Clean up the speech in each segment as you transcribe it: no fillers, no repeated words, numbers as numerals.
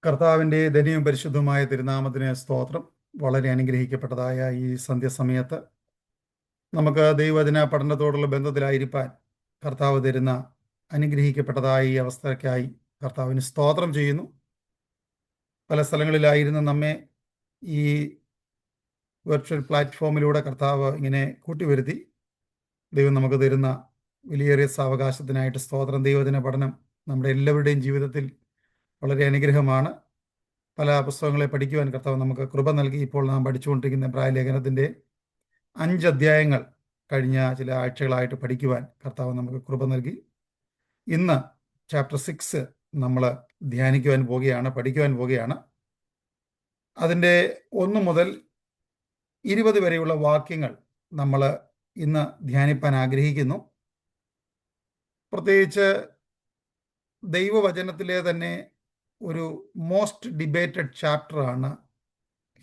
കർത്താവിൻ്റെ ധന്യവും പരിശുദ്ധമായ തിരുനാമത്തിന് സ്തോത്രം. വളരെ അനുഗ്രഹിക്കപ്പെട്ടതായ ഈ സന്ധ്യസമയത്ത് നമുക്ക് ദൈവവചന പഠനത്തോടുള്ള ബന്ധത്തിലായിരിക്കാൻ കർത്താവ് തരുന്ന അനുഗ്രഹിക്കപ്പെട്ടതായ ഈ അവസ്ഥയ്ക്കായി കർത്താവിന് സ്തോത്രം ചെയ്യുന്നു. പല സ്ഥലങ്ങളിലായിരുന്ന നമ്മെ ഈ വെർച്വൽ പ്ലാറ്റ്ഫോമിലൂടെ കർത്താവ് ഇങ്ങനെ കൂട്ടിവരുത്തി ദൈവം നമുക്ക് തരുന്ന വിലയേറിയ സാവകാശത്തിനായിട്ട് സ്തോത്രം. ദൈവവചന പഠനം നമ്മുടെ എല്ലാവരുടെയും ജീവിതത്തിൽ വളരെ അനുഗ്രഹമാണ്. പല പുസ്തകങ്ങളെ പഠിക്കുവാൻ കർത്താവ് നമുക്ക് കൃപ നൽകി. ഇപ്പോൾ നാം പഠിച്ചുകൊണ്ടിരിക്കുന്ന പ്രായലേഖനത്തിൻ്റെ 5 അധ്യായങ്ങൾ കഴിഞ്ഞ ചില ആഴ്ചകളായിട്ട് പഠിക്കുവാൻ കർത്താവ് നമുക്ക് കൃപ നൽകി. ഇന്ന് ചാപ്റ്റർ 6 നമ്മൾ ധ്യാനിക്കുവാൻ പോവുകയാണ്, പഠിക്കുവാൻ പോവുകയാണ്. അതിൻ്റെ 1 മുതൽ 20 വരെയുള്ള വാക്യങ്ങൾ നമ്മൾ ഇന്ന് ധ്യാനിപ്പാൻ ആഗ്രഹിക്കുന്നു. പ്രത്യേകിച്ച് ദൈവവചനത്തിലെ തന്നെ ഒരു മോസ്റ്റ് ഡിബേറ്റഡ് ചാപ്റ്ററാണ്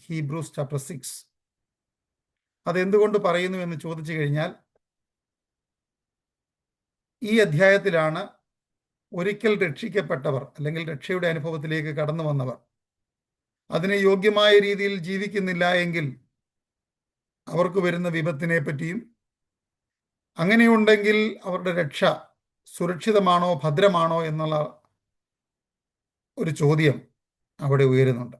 ഹീബ്രൂസ് ചാപ്റ്റർ 6. അതെന്തുകൊണ്ട് പറയുന്നു എന്ന് ചോദിച്ചു കഴിഞ്ഞാൽ, ഈ അധ്യായത്തിലാണ് ഒരിക്കൽ രക്ഷിക്കപ്പെട്ടവർ അല്ലെങ്കിൽ രക്ഷയുടെ അനുഭവത്തിലേക്ക് കടന്നു വന്നവർ അതിനെ യോഗ്യമായ രീതിയിൽ ജീവിക്കുന്നില്ല എങ്കിൽ അവർക്ക് വരുന്ന വിപത്തിനെ പറ്റിയും, അങ്ങനെയുണ്ടെങ്കിൽ അവരുടെ രക്ഷ സുരക്ഷിതമാണോ ഭദ്രമാണോ എന്നുള്ള ഒരു ചോദ്യം അവിടെ ഉയരുന്നുണ്ട്.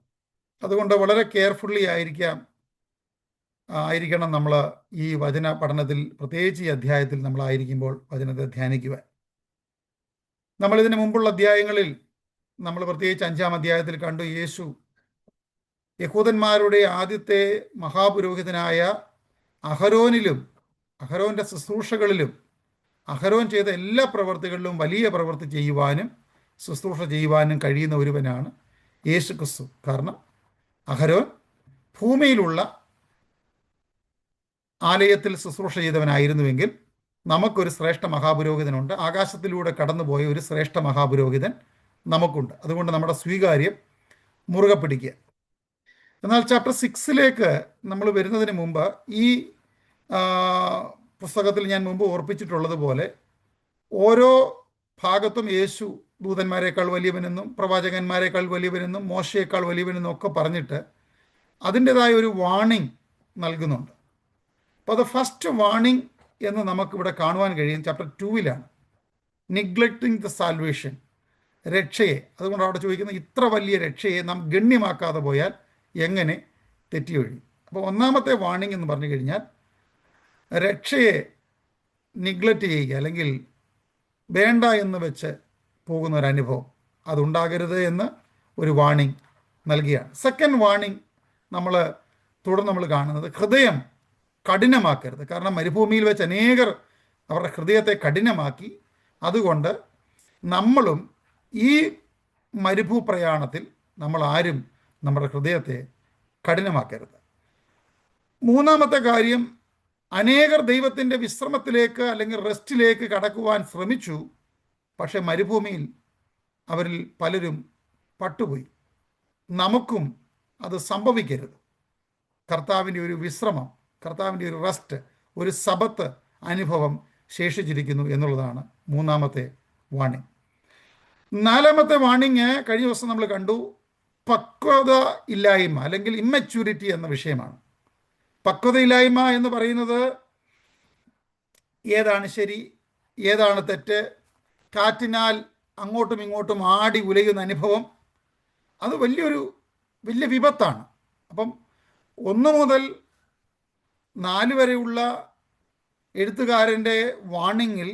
അതുകൊണ്ട് വളരെ കെയർഫുള്ളി ആയിരിക്കണം നമ്മൾ ഈ വചന പഠനത്തിൽ, പ്രത്യേകിച്ച് ഈ അധ്യായത്തിൽ നമ്മളായിരിക്കുമ്പോൾ വചനത്തെ ധ്യാനിക്കുവാൻ. നമ്മളിതിന് മുമ്പുള്ള അധ്യായങ്ങളിൽ നമ്മൾ പ്രത്യേകിച്ച് 5-ാം അധ്യായത്തിൽ കണ്ടു, യേശു യഹൂദന്മാരുടെ ആദ്യത്തെ മഹാപുരോഹിതനായ അഹരോനിലും അഹരോൻ്റെ ശുശ്രൂഷകളിലും അഹരോൻ ചെയ്ത എല്ലാ പ്രവൃത്തികളിലും വലിയ പ്രവൃത്തി ചെയ്യുവാനും ശുശ്രൂഷ ചെയ്യുവാനും കഴിയുന്ന ഒരുവനാണ് യേശു ക്രിസ്തു. കാരണം അഹരോൻ ഭൂമിയിലുള്ള ആലയത്തിൽ ശുശ്രൂഷ ചെയ്തവനായിരുന്നുവെങ്കിൽ നമുക്കൊരു ശ്രേഷ്ഠ മഹാപുരോഹിതനുണ്ട്. ആകാശത്തിലൂടെ കടന്നുപോയ ഒരു ശ്രേഷ്ഠ മഹാപുരോഹിതൻ നമുക്കുണ്ട്. അതുകൊണ്ട് നമ്മുടെ സ്വീകാര്യം മുറുകെ പിടിക്കുക. എന്നാൽ ചാപ്റ്റർ 6 നമ്മൾ വരുന്നതിന് മുമ്പ് ഈ പുസ്തകത്തിൽ ഞാൻ മുമ്പ് ഓർപ്പിച്ചിട്ടുള്ളതുപോലെ ഓരോ ഭാഗത്തും യേശു ദൂതന്മാരെക്കാൾ വലിയവനെന്നും പ്രവാചകന്മാരെക്കാൾ വലിയവനെന്നും മോശയേക്കാൾ വലിയവനെന്നും ഒക്കെ പറഞ്ഞിട്ട് അതിൻ്റെതായ ഒരു വാണിംഗ് നൽകുന്നുണ്ട്. അപ്പോൾ അത് ഫസ്റ്റ് വാണിംഗ് എന്ന് നമുക്കിവിടെ കാണുവാൻ കഴിയും ചാപ്റ്റർ 2-ലാണ്. നിഗ്ലക്റ്റിംഗ് ദ സാൽവേഷൻ, രക്ഷയെ. അതുകൊണ്ട് അവിടെ ചോദിക്കുന്നത്, ഇത്ര വലിയ രക്ഷയെ നാം ഗണ്യമാക്കാതെ പോയാൽ എങ്ങനെ തെറ്റിയൊഴി. അപ്പോൾ ഒന്നാമത്തെ വാണിംഗ് എന്ന് പറഞ്ഞു കഴിഞ്ഞാൽ രക്ഷയെ നിഗ്ലക്റ്റ് ചെയ്യുക അല്ലെങ്കിൽ വേണ്ട എന്ന് വെച്ച് പോകുന്ന ഒരു അനുഭവം അതുണ്ടാകരുത് എന്ന് ഒരു വാണിംഗ് നൽകിയാണ്. സെക്കൻഡ് വാണിംഗ് നമ്മൾ കാണുന്നത്, ഹൃദയം കഠിനമാക്കരുത്. കാരണം മരുഭൂമിയിൽ വെച്ച് അനേകർ അവരുടെ ഹൃദയത്തെ കഠിനമാക്കി. അതുകൊണ്ട് നമ്മളും ഈ മരുഭൂപ്രയാണത്തിൽ നമ്മൾ ആരും നമ്മുടെ ഹൃദയത്തെ കഠിനമാക്കരുത്. മൂന്നാമത്തെ കാര്യം, അനേകർ ദൈവത്തിൻ്റെ വിശ്രമത്തിലേക്ക് അല്ലെങ്കിൽ റെസ്റ്റിലേക്ക് കടക്കുവാൻ ശ്രമിച്ചു. പക്ഷെ മരുഭൂമിയിൽ അവരിൽ പലരും പട്ടുപോയി. നമുക്കും അത് സംഭവിക്കരുത്. കർത്താവിൻ്റെ ഒരു വിശ്രമം, കർത്താവിൻ്റെ ഒരു റെസ്റ്റ്, ഒരു സബത്ത് അനുഭവം ശേഷിച്ചിരിക്കുന്നു എന്നുള്ളതാണ് മൂന്നാമത്തെ വാണിംഗ്. നാലാമത്തെ വാണിംഗ് കഴിഞ്ഞ ദിവസം നമ്മൾ കണ്ടു, പക്വത ഇല്ലായ്മ അല്ലെങ്കിൽ ഇമ്മച്യൂരിറ്റി എന്ന വിഷയമാണ്. പക്വതയില്ലായ്മ എന്ന് പറയുന്നത് ഏതാണ് ശരി, ഏതാണ് തെറ്റ്, കാറ്റിനാൽ അങ്ങോട്ടും ഇങ്ങോട്ടും ആടി ഉലയുന്ന അനുഭവം, അത് വലിയ വിപത്താണ്. അപ്പം 1 മുതൽ 4 വരെയുള്ള എഴുത്തുകാരൻ്റെ വാണിങ്ങിൽ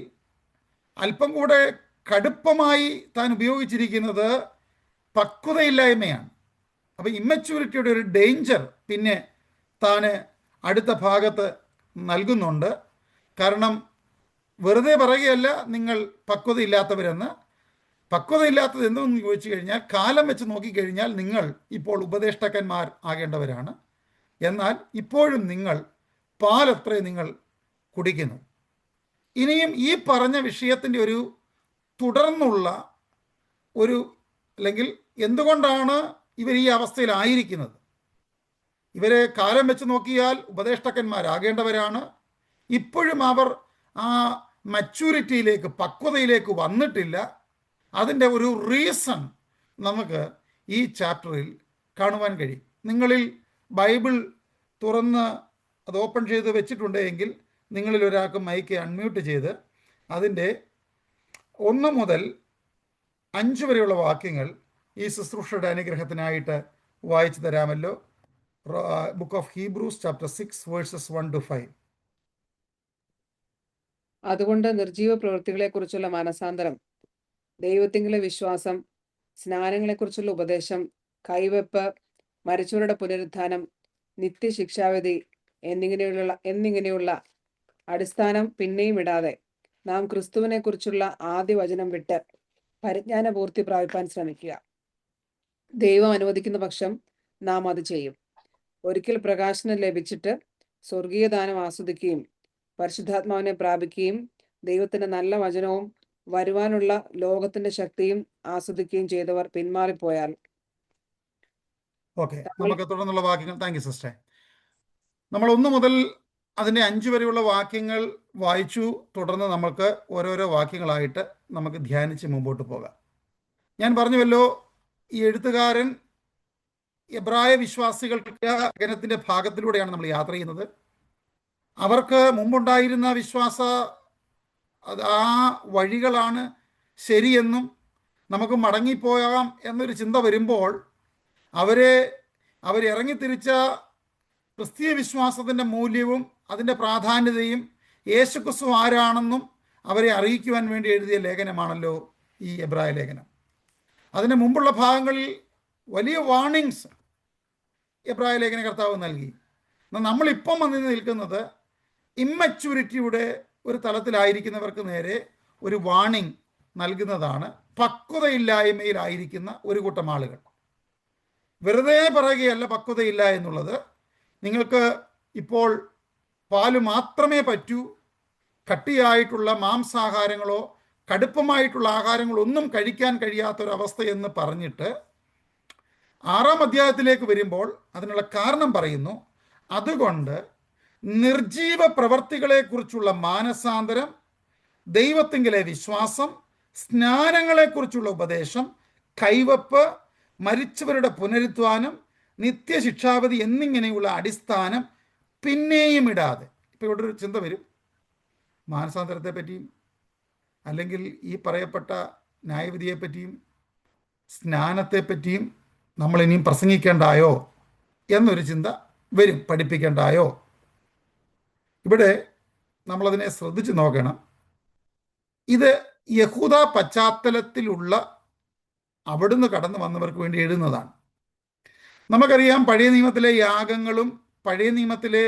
അല്പം കൂടെ കടുപ്പമായി താൻ ഉപയോഗിച്ചിരിക്കുന്നത് പക്വതയില്ലായ്മയാണ്. അപ്പം ഇമ്മച്യൂരിറ്റിയുടെ ഒരു ഡേഞ്ചർ പിന്നെ താൻ അടുത്ത ഭാഗത്ത് നൽകുന്നുണ്ട്. കാരണം വെറുതെ പറയുകയല്ല നിങ്ങൾ പക്വതയില്ലാത്തവരെന്ന്. പക്വതയില്ലാത്തത് എന്തെന്ന് ചോദിച്ചു കഴിഞ്ഞാൽ, കാലം വെച്ച് നോക്കിക്കഴിഞ്ഞാൽ നിങ്ങൾ ഇപ്പോൾ ഉപദേഷ്ടാക്കന്മാർ ആകേണ്ടവരാണ്. എന്നാൽ ഇപ്പോഴും നിങ്ങൾ പാലത്രേ നിങ്ങൾ കുടിക്കുന്നു. ഇനിയും ഈ പറഞ്ഞ വിഷയത്തിൻ്റെ ഒരു തുടർന്നുള്ള അല്ലെങ്കിൽ എന്തുകൊണ്ടാണ് ഇവർ ഈ അവസ്ഥയിലായിരിക്കുന്നത്? ഇവരെ കാലം വെച്ച് നോക്കിയാൽ ഉപദേഷ്ടാക്കന്മാരാകേണ്ടവരാണ്. ഇപ്പോഴും അവർ ആ മച്യൂരിറ്റിയിലേക്ക്, പക്വതയിലേക്ക് വന്നിട്ടില്ല. അതിൻ്റെ ഒരു റീസൺ നമുക്ക് ഈ ചാപ്റ്ററിൽ കാണുവാൻ കഴിയും. നിങ്ങളിൽ ബൈബിൾ തുറന്ന് അത് ഓപ്പൺ ചെയ്ത് വെച്ചിട്ടുണ്ടെങ്കിൽ നിങ്ങളിൽ ഒരാൾക്ക് മൈക്ക് അൺമ്യൂട്ട് ചെയ്ത് അതിൻ്റെ 1 മുതൽ 5 വരെയുള്ള വാക്യങ്ങൾ ഈ ശുശ്രൂഷയുടെ അനുഗ്രഹത്തിനായിട്ട് വായിച്ചു തരാമല്ലോ. Book of Hebrews chapter 6 versus 1 to 5. അതുകൊണ്ട് നിർജീവ പ്രവൃത്തികളെക്കുറിച്ചുള്ള മാനസാന്തരം, ദൈവത്തിങ്കിലെ വിശ്വാസം, സ്നാനങ്ങളെക്കുറിച്ചുള്ള ഉപദേശം, കൈവെപ്പ്, മരിച്ചവരുടെ പുനരുത്ഥാനം, നിത്യശിക്ഷാവിധി എന്നിങ്ങനെയുള്ള അടിസ്ഥാനം പിന്നെയും ഇടാതെ നാം ക്രിസ്തുവിനെ കുറിച്ചുള്ള ആദ്യ വചനം വിട്ട് പരിജ്ഞാന പൂർത്തി പ്രാപിപ്പാൻ ശ്രമിക്കുക. ദൈവം അനുവദിക്കുന്ന പക്ഷം നാം അത് ചെയ്യും. ഒരിക്കൽ പ്രകാശനം ലഭിച്ചിട്ട് സ്വർഗീയ ദാനം ആസ്വദിക്കുകയും പരിശുദ്ധാത്മാവിനെ പ്രാപിക്കുകയും ദൈവത്തിന്റെ നല്ല വചനവും വരുവാനുള്ള ലോകത്തിന്റെ ശക്തിയും ആസ്വദിക്കുകയും ചെയ്തവർ പിന്മാറിപ്പോയാൽ. ഓക്കെ, നമുക്ക് തുടർന്നുള്ള വാക്യങ്ങൾ. Thank you sister. നമ്മൾ 1 മുതൽ അതിൻ്റെ 5 വരെയുള്ള വാക്യങ്ങൾ വായിച്ചു. തുടർന്ന് നമുക്ക് ഓരോരോ വാക്യങ്ങളായിട്ട് നമുക്ക് ധ്യാനിച്ച് മുമ്പോട്ട് പോകാം. ഞാൻ പറഞ്ഞുവല്ലോ, ഈ എഴുത്തുകാരൻ എബ്രായ വിശ്വാസികൾക്ക് ലേഖനത്തിൻ്റെ ഭാഗത്തിലൂടെയാണ് നമ്മൾ യാത്ര ചെയ്യുന്നത്. അവർക്ക് മുമ്പുണ്ടായിരുന്ന ആ വഴികളാണ് ശരിയെന്നും നമുക്ക് മടങ്ങിപ്പോകാം എന്നൊരു ചിന്ത വരുമ്പോൾ അവരിറങ്ങിത്തിരിച്ച ക്രിസ്തീയ വിശ്വാസത്തിൻ്റെ മൂല്യവും അതിൻ്റെ പ്രാധാന്യതയും യേശുക്രിസ്തു ആരാണെന്നും അവരെ അറിയിക്കുവാൻ വേണ്ടി എഴുതിയ ലേഖനമാണല്ലോ ഈ എബ്രായ ലേഖനം. അതിന് മുമ്പുള്ള ഭാഗങ്ങളിൽ വലിയ വാർണിങ്സ് എബ്രായ ലേഖന കർത്താവ് നൽകി. നമ്മളിപ്പം വന്ന് നിൽക്കുന്നത് ഇമ്മച്യൂരിറ്റിയുടെ ഒരു തലത്തിലായിരിക്കുന്നവർക്ക് നേരെ ഒരു വാർണിംഗ് നൽകുന്നതാണ്. പക്വതയില്ലായ്മയിലായിരിക്കുന്ന ഒരു കൂട്ടം ആളുകൾ. വെറുതെ പറയുകയല്ല പക്വതയില്ല എന്നുള്ളത്. നിങ്ങൾക്ക് ഇപ്പോൾ പാല് മാത്രമേ പറ്റൂ, കട്ടിയായിട്ടുള്ള മാംസാഹാരങ്ങളോ കടുപ്പമായിട്ടുള്ള ആഹാരങ്ങളോ ഒന്നും കഴിക്കാൻ കഴിയാത്തൊരവസ്ഥ എന്ന് പറഞ്ഞിട്ട് 6-ാം അധ്യായത്തിലേക്ക് വരുമ്പോൾ അതിനുള്ള കാരണം പറയുന്നു. അതുകൊണ്ട് നിർജീവ പ്രവർത്തികളെക്കുറിച്ചുള്ള മാനസാന്തരം, ദൈവത്തിങ്കിലെ വിശ്വാസം, സ്നാനങ്ങളെക്കുറിച്ചുള്ള ഉപദേശം, കൈവപ്പ്, മരിച്ചവരുടെ പുനരുത്ഥാനം, നിത്യശിക്ഷാവിധി എന്നിങ്ങനെയുള്ള അടിസ്ഥാനം പിന്നെയും ഇടാതെ. ഇപ്പോൾ ഇവിടെ ഒരു ചിന്ത വരും, മാനസാന്തരത്തെ പറ്റിയും അല്ലെങ്കിൽ ഈ പറയപ്പെട്ട ന്യായവിധിയെപ്പറ്റിയും സ്നാനത്തെപ്പറ്റിയും നമ്മൾ ഇനിയും പ്രസംഗിക്കേണ്ടായോ എന്നൊരു ചിന്ത വരും. പഠിപ്പിക്കേണ്ടായോ? ഇവിടെ നമ്മളതിനെ ശ്രദ്ധിച്ച് നോക്കണം. ഇത് യഹൂദ പശ്ചാത്തലത്തിലുള്ള അവിടുന്ന് കടന്നു വന്നവർക്ക് വേണ്ടി എഴുതുന്നതാണ്. നമുക്കറിയാം, പഴയ നിയമത്തിലെ യാഗങ്ങളും പഴയ നിയമത്തിലെ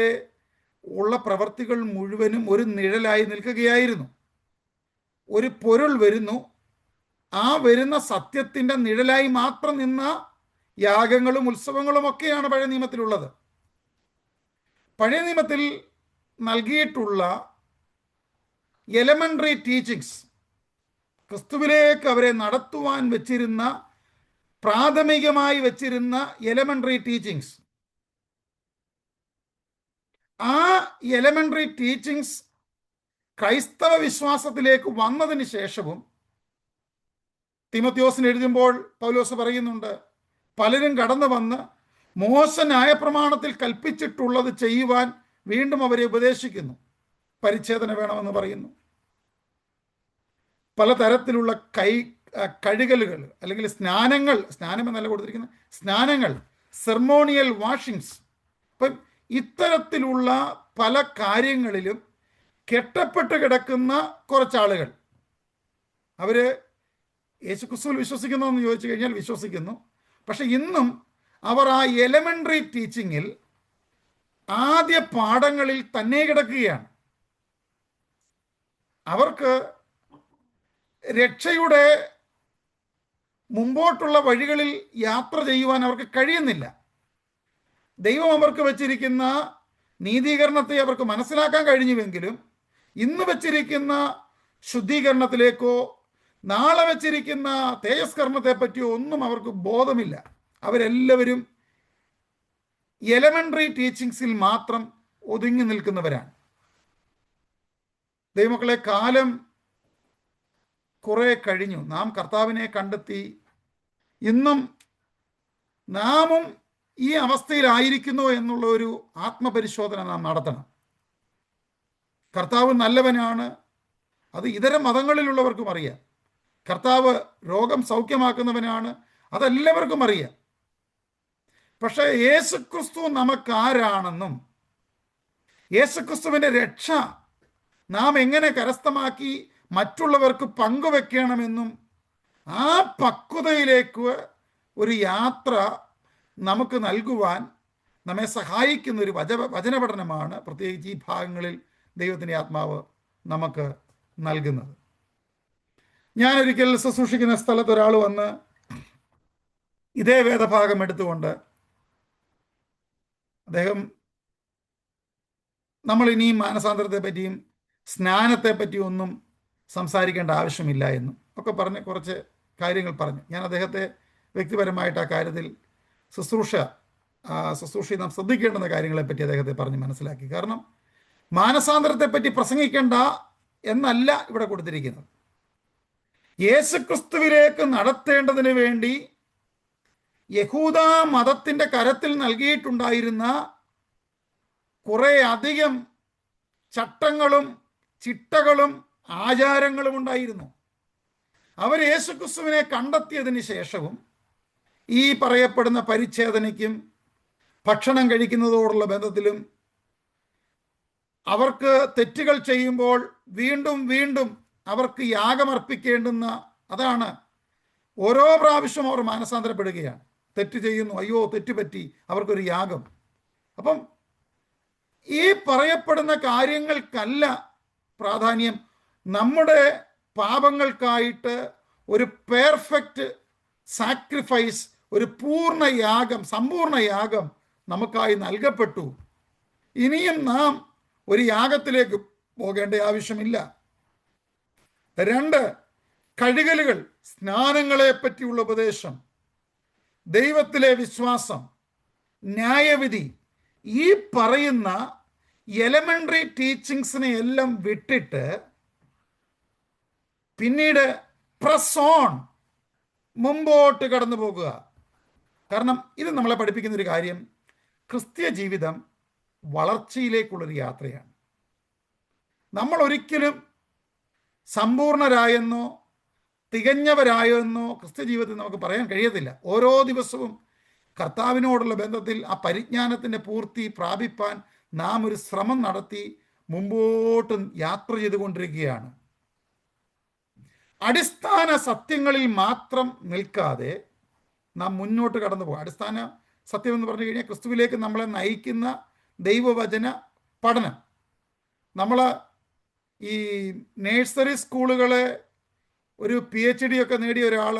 ഉള്ള പ്രവർത്തികൾ മുഴുവനും ഒരു നിഴലായി നിൽക്കുകയായിരുന്നു. ഒരു പൊരുൾ വരുന്നു, ആ വരുന്ന സത്യത്തിൻ്റെ നിഴലായി മാത്രം നിന്ന യാഗങ്ങളും ഉത്സവങ്ങളും ഒക്കെയാണ് പഴയ നിയമത്തിലുള്ളത്. പഴയ നിയമത്തിൽ നൽകിയിട്ടുള്ള എലമെൻ്ററി ടീച്ചിങ്സ്, ക്രിസ്തുവിലേക്ക് അവരെ നടത്തുവാൻ വെച്ചിരുന്ന പ്രാഥമികമായി വെച്ചിരുന്ന എലമെൻ്ററി ടീച്ചിങ്സ്, ആ എലമെൻ്ററി ടീച്ചിങ്സ് ക്രൈസ്തവ വിശ്വാസത്തിലേക്ക് വന്നതിന് ശേഷവും തീമോഥെയോസിന് എഴുതുമ്പോൾ പൗലോസ് പറയുന്നുണ്ട്, പലരും കടന്നു വന്ന് മോശ ന്യായപ്രമാണത്തിൽ കൽപ്പിച്ചിട്ടുള്ളത് ചെയ്യുവാൻ വീണ്ടും അവരെ ഉപദേശിക്കുന്നു. പരിച്ഛേദന വേണമെന്ന് പറയുന്നു. പലതരത്തിലുള്ള കഴുകലുകൾ അല്ലെങ്കിൽ സ്നാനങ്ങൾ, സ്നാനം എന്നല്ല കൊടുത്തിരിക്കുന്നത്, സ്നാനങ്ങൾ, സെർമോണിയൽ വാഷിങ്സ്. അപ്പം ഇത്തരത്തിലുള്ള പല കാര്യങ്ങളിലും കെട്ടപ്പെട്ട് കിടക്കുന്ന കുറച്ചാളുകൾ. അവർ യേശുക്രിസ്തുവിൽ വിശ്വസിക്കുന്നു എന്ന് ചോദിച്ചു കഴിഞ്ഞാൽ വിശ്വസിക്കുന്നു. പക്ഷെ ഇന്നും അവർ ആ എലമെൻ്ററി ടീച്ചിങ്ങിൽ ആദ്യ പാഠങ്ങളിൽ തന്നെ കിടക്കുകയാണ്. അവർക്ക് രക്ഷയുടെ മുമ്പോട്ടുള്ള വഴികളിൽ യാത്ര ചെയ്യുവാൻ അവർക്ക് കഴിയുന്നില്ല. ദൈവം അവർക്ക് വച്ചിരിക്കുന്ന നീതീകരണത്തെ അവർക്ക് മനസ്സിലാക്കാൻ കഴിഞ്ഞുവെങ്കിലും ഇന്ന് വച്ചിരിക്കുന്ന ശുദ്ധീകരണത്തിലേക്കോ നാളെ വച്ചിരിക്കുന്ന തേജസ്കരണത്തെ പറ്റിയോ ഒന്നും അവർക്ക് ബോധമില്ല. അവരെല്ലാവരും എലമെൻ്ററി ടീച്ചിങ്സിൽ മാത്രം ഒതുങ്ങി നിൽക്കുന്നവരാണ്. ദൈവമക്കളെ, കാലം കുറെ കഴിഞ്ഞു. നാം കർത്താവിനെ കണ്ടെത്തി. ഇന്നും നാമും ഈ അവസ്ഥയിലായിരിക്കുന്നോ എന്നുള്ള ഒരു ആത്മപരിശോധന നാം നടത്തണം. കർത്താവ് നല്ലവനാണ്, അത് ഇതര മതങ്ങളിലുള്ളവർക്കും അറിയാം. കർത്താവ് രോഗം സൗഖ്യമാക്കുന്നവനാണ്, അതെല്ലാവർക്കും അറിയാം. പക്ഷേ യേശുക്രിസ്തു നമുക്കാരാണെന്നും യേശുക്രിസ്തുവിൻ്റെ രക്ഷ നാം എങ്ങനെ കരസ്ഥമാക്കി മറ്റുള്ളവർക്ക് പങ്കുവെക്കണമെന്നും ആ പക്വതയിലേക്ക് ഒരു യാത്ര നമുക്ക് നൽകുവാൻ നമ്മെ സഹായിക്കുന്ന ഒരു വചന പഠനമാണ് പ്രത്യേകിച്ച് ഈ ഭാഗങ്ങളിൽ ദൈവത്തിൻ്റെ ആത്മാവ് നമുക്ക് നൽകുന്നത്. ഞാനൊരിക്കൽ ശുശ്രൂഷിക്കുന്ന സ്ഥലത്ത് ഒരാൾ വന്ന് ഇതേ വേദഭാഗം എടുത്തുകൊണ്ട് അദ്ദേഹം നമ്മൾ ഇനിയും മാനസാന്തരത്തെ പറ്റിയും സ്നാനത്തെ പറ്റിയും ഒന്നും സംസാരിക്കേണ്ട ആവശ്യമില്ല എന്നും ഒക്കെ പറഞ്ഞ് കുറച്ച് കാര്യങ്ങൾ പറഞ്ഞു. ഞാൻ അദ്ദേഹത്തെ വ്യക്തിപരമായിട്ട് ആ കാര്യത്തിൽ ശുശ്രൂഷയിൽ നാം ശ്രദ്ധിക്കേണ്ടുന്ന കാര്യങ്ങളെപ്പറ്റി അദ്ദേഹത്തെ പറഞ്ഞ് മനസ്സിലാക്കി. കാരണം മാനസാന്തരത്തെപ്പറ്റി പ്രസംഗിക്കേണ്ട എന്നല്ല ഇവിടെ കൊടുത്തിരിക്കുന്നത്. യേശുക്രിസ്തുവിലേക്ക് നടത്തേണ്ടതിന് വേണ്ടി യഹൂദ മതത്തിൻ്റെ കരത്തിൽ നൽകിയിട്ടുണ്ടായിരുന്ന കുറേ അധികം ചട്ടങ്ങളും ചിട്ടകളും ആചാരങ്ങളും ഉണ്ടായിരുന്നു. അവർ യേശുക്രിസ്തുവിനെ കണ്ടെത്തിയതിന് ശേഷവും ഈ പറയപ്പെടുന്ന പരിച്ഛേദനയ്ക്കും ഭക്ഷണം കഴിക്കുന്നതോടുള്ള ബന്ധത്തിലും അവർക്ക് തെറ്റുകൾ ചെയ്യുമ്പോൾ വീണ്ടും വീണ്ടും അവർക്ക് യാഗമർപ്പിക്കേണ്ടുന്ന, അതാണ് ഓരോ പ്രാവശ്യം അവർ മാനസാന്തരപ്പെടുകയാണ്. തെറ്റ് ചെയ്യുന്നു, അയ്യോ തെറ്റുപറ്റി, അവർക്കൊരു യാഗം. അപ്പം ഈ പറയപ്പെടുന്ന കാര്യങ്ങൾക്കല്ല പ്രാധാന്യം, നമ്മുടെ പാപങ്ങൾക്കായിട്ട് ഒരു പെർഫെക്റ്റ് സാക്രിഫൈസ്, ഒരു പൂർണ്ണ യാഗം, സമ്പൂർണ്ണ യാഗം നമുക്കായി നൽകപ്പെട്ടു. ഇനിയും നാം ഒരു യാഗത്തിലേക്ക് പോകേണ്ട ആവശ്യമില്ല. 2, കഴുകലുകൾ, സ്നാനങ്ങളെ പറ്റിയുള്ള ഉപദേശം, ദൈവത്തിലെ വിശ്വാസം, ന്യായവിധി, ഈ പറയുന്ന എലമെന്ററി ടീച്ചിങ്സിനെ എല്ലാം വിട്ടിട്ട് പിന്നീട് പ്രസ് ഓൺ, മുമ്പോട്ട് കടന്നു പോകുക. കാരണം ഇത് നമ്മളെ പഠിപ്പിക്കുന്ന ഒരു കാര്യം, ക്രിസ്തീയ ജീവിതം വളർച്ചയിലേക്കുള്ളൊരു യാത്രയാണ്. നമ്മൾ ഒരിക്കലും സമ്പൂർണരായെന്നോ തികഞ്ഞവരായെന്നോ ക്രിസ്ത്യ ജീവിതത്തിൽ നമുക്ക് പറയാൻ കഴിയത്തില്ല. ഓരോ ദിവസവും കർത്താവിനോടുള്ള ബന്ധത്തിൽ ആ പരിജ്ഞാനത്തിൻ്റെ പൂർത്തി പ്രാപിപ്പാൻ നാം ഒരു ശ്രമം നടത്തി മുമ്പോട്ട് യാത്ര ചെയ്തുകൊണ്ടിരിക്കുകയാണ്. അടിസ്ഥാന സത്യങ്ങളിൽ മാത്രം നിൽക്കാതെ നാം മുന്നോട്ട് കടന്നു പോകും. അടിസ്ഥാന സത്യം എന്ന് പറഞ്ഞു കഴിഞ്ഞാൽ ക്രിസ്തുവിലേക്ക് നമ്മളെ നയിക്കുന്ന ദൈവവചന പഠനം. നമ്മൾ ഈ നേഴ്സറി സ്കൂളുകളെ ഒരു PhD ഒക്കെ നേടിയ ഒരാൾ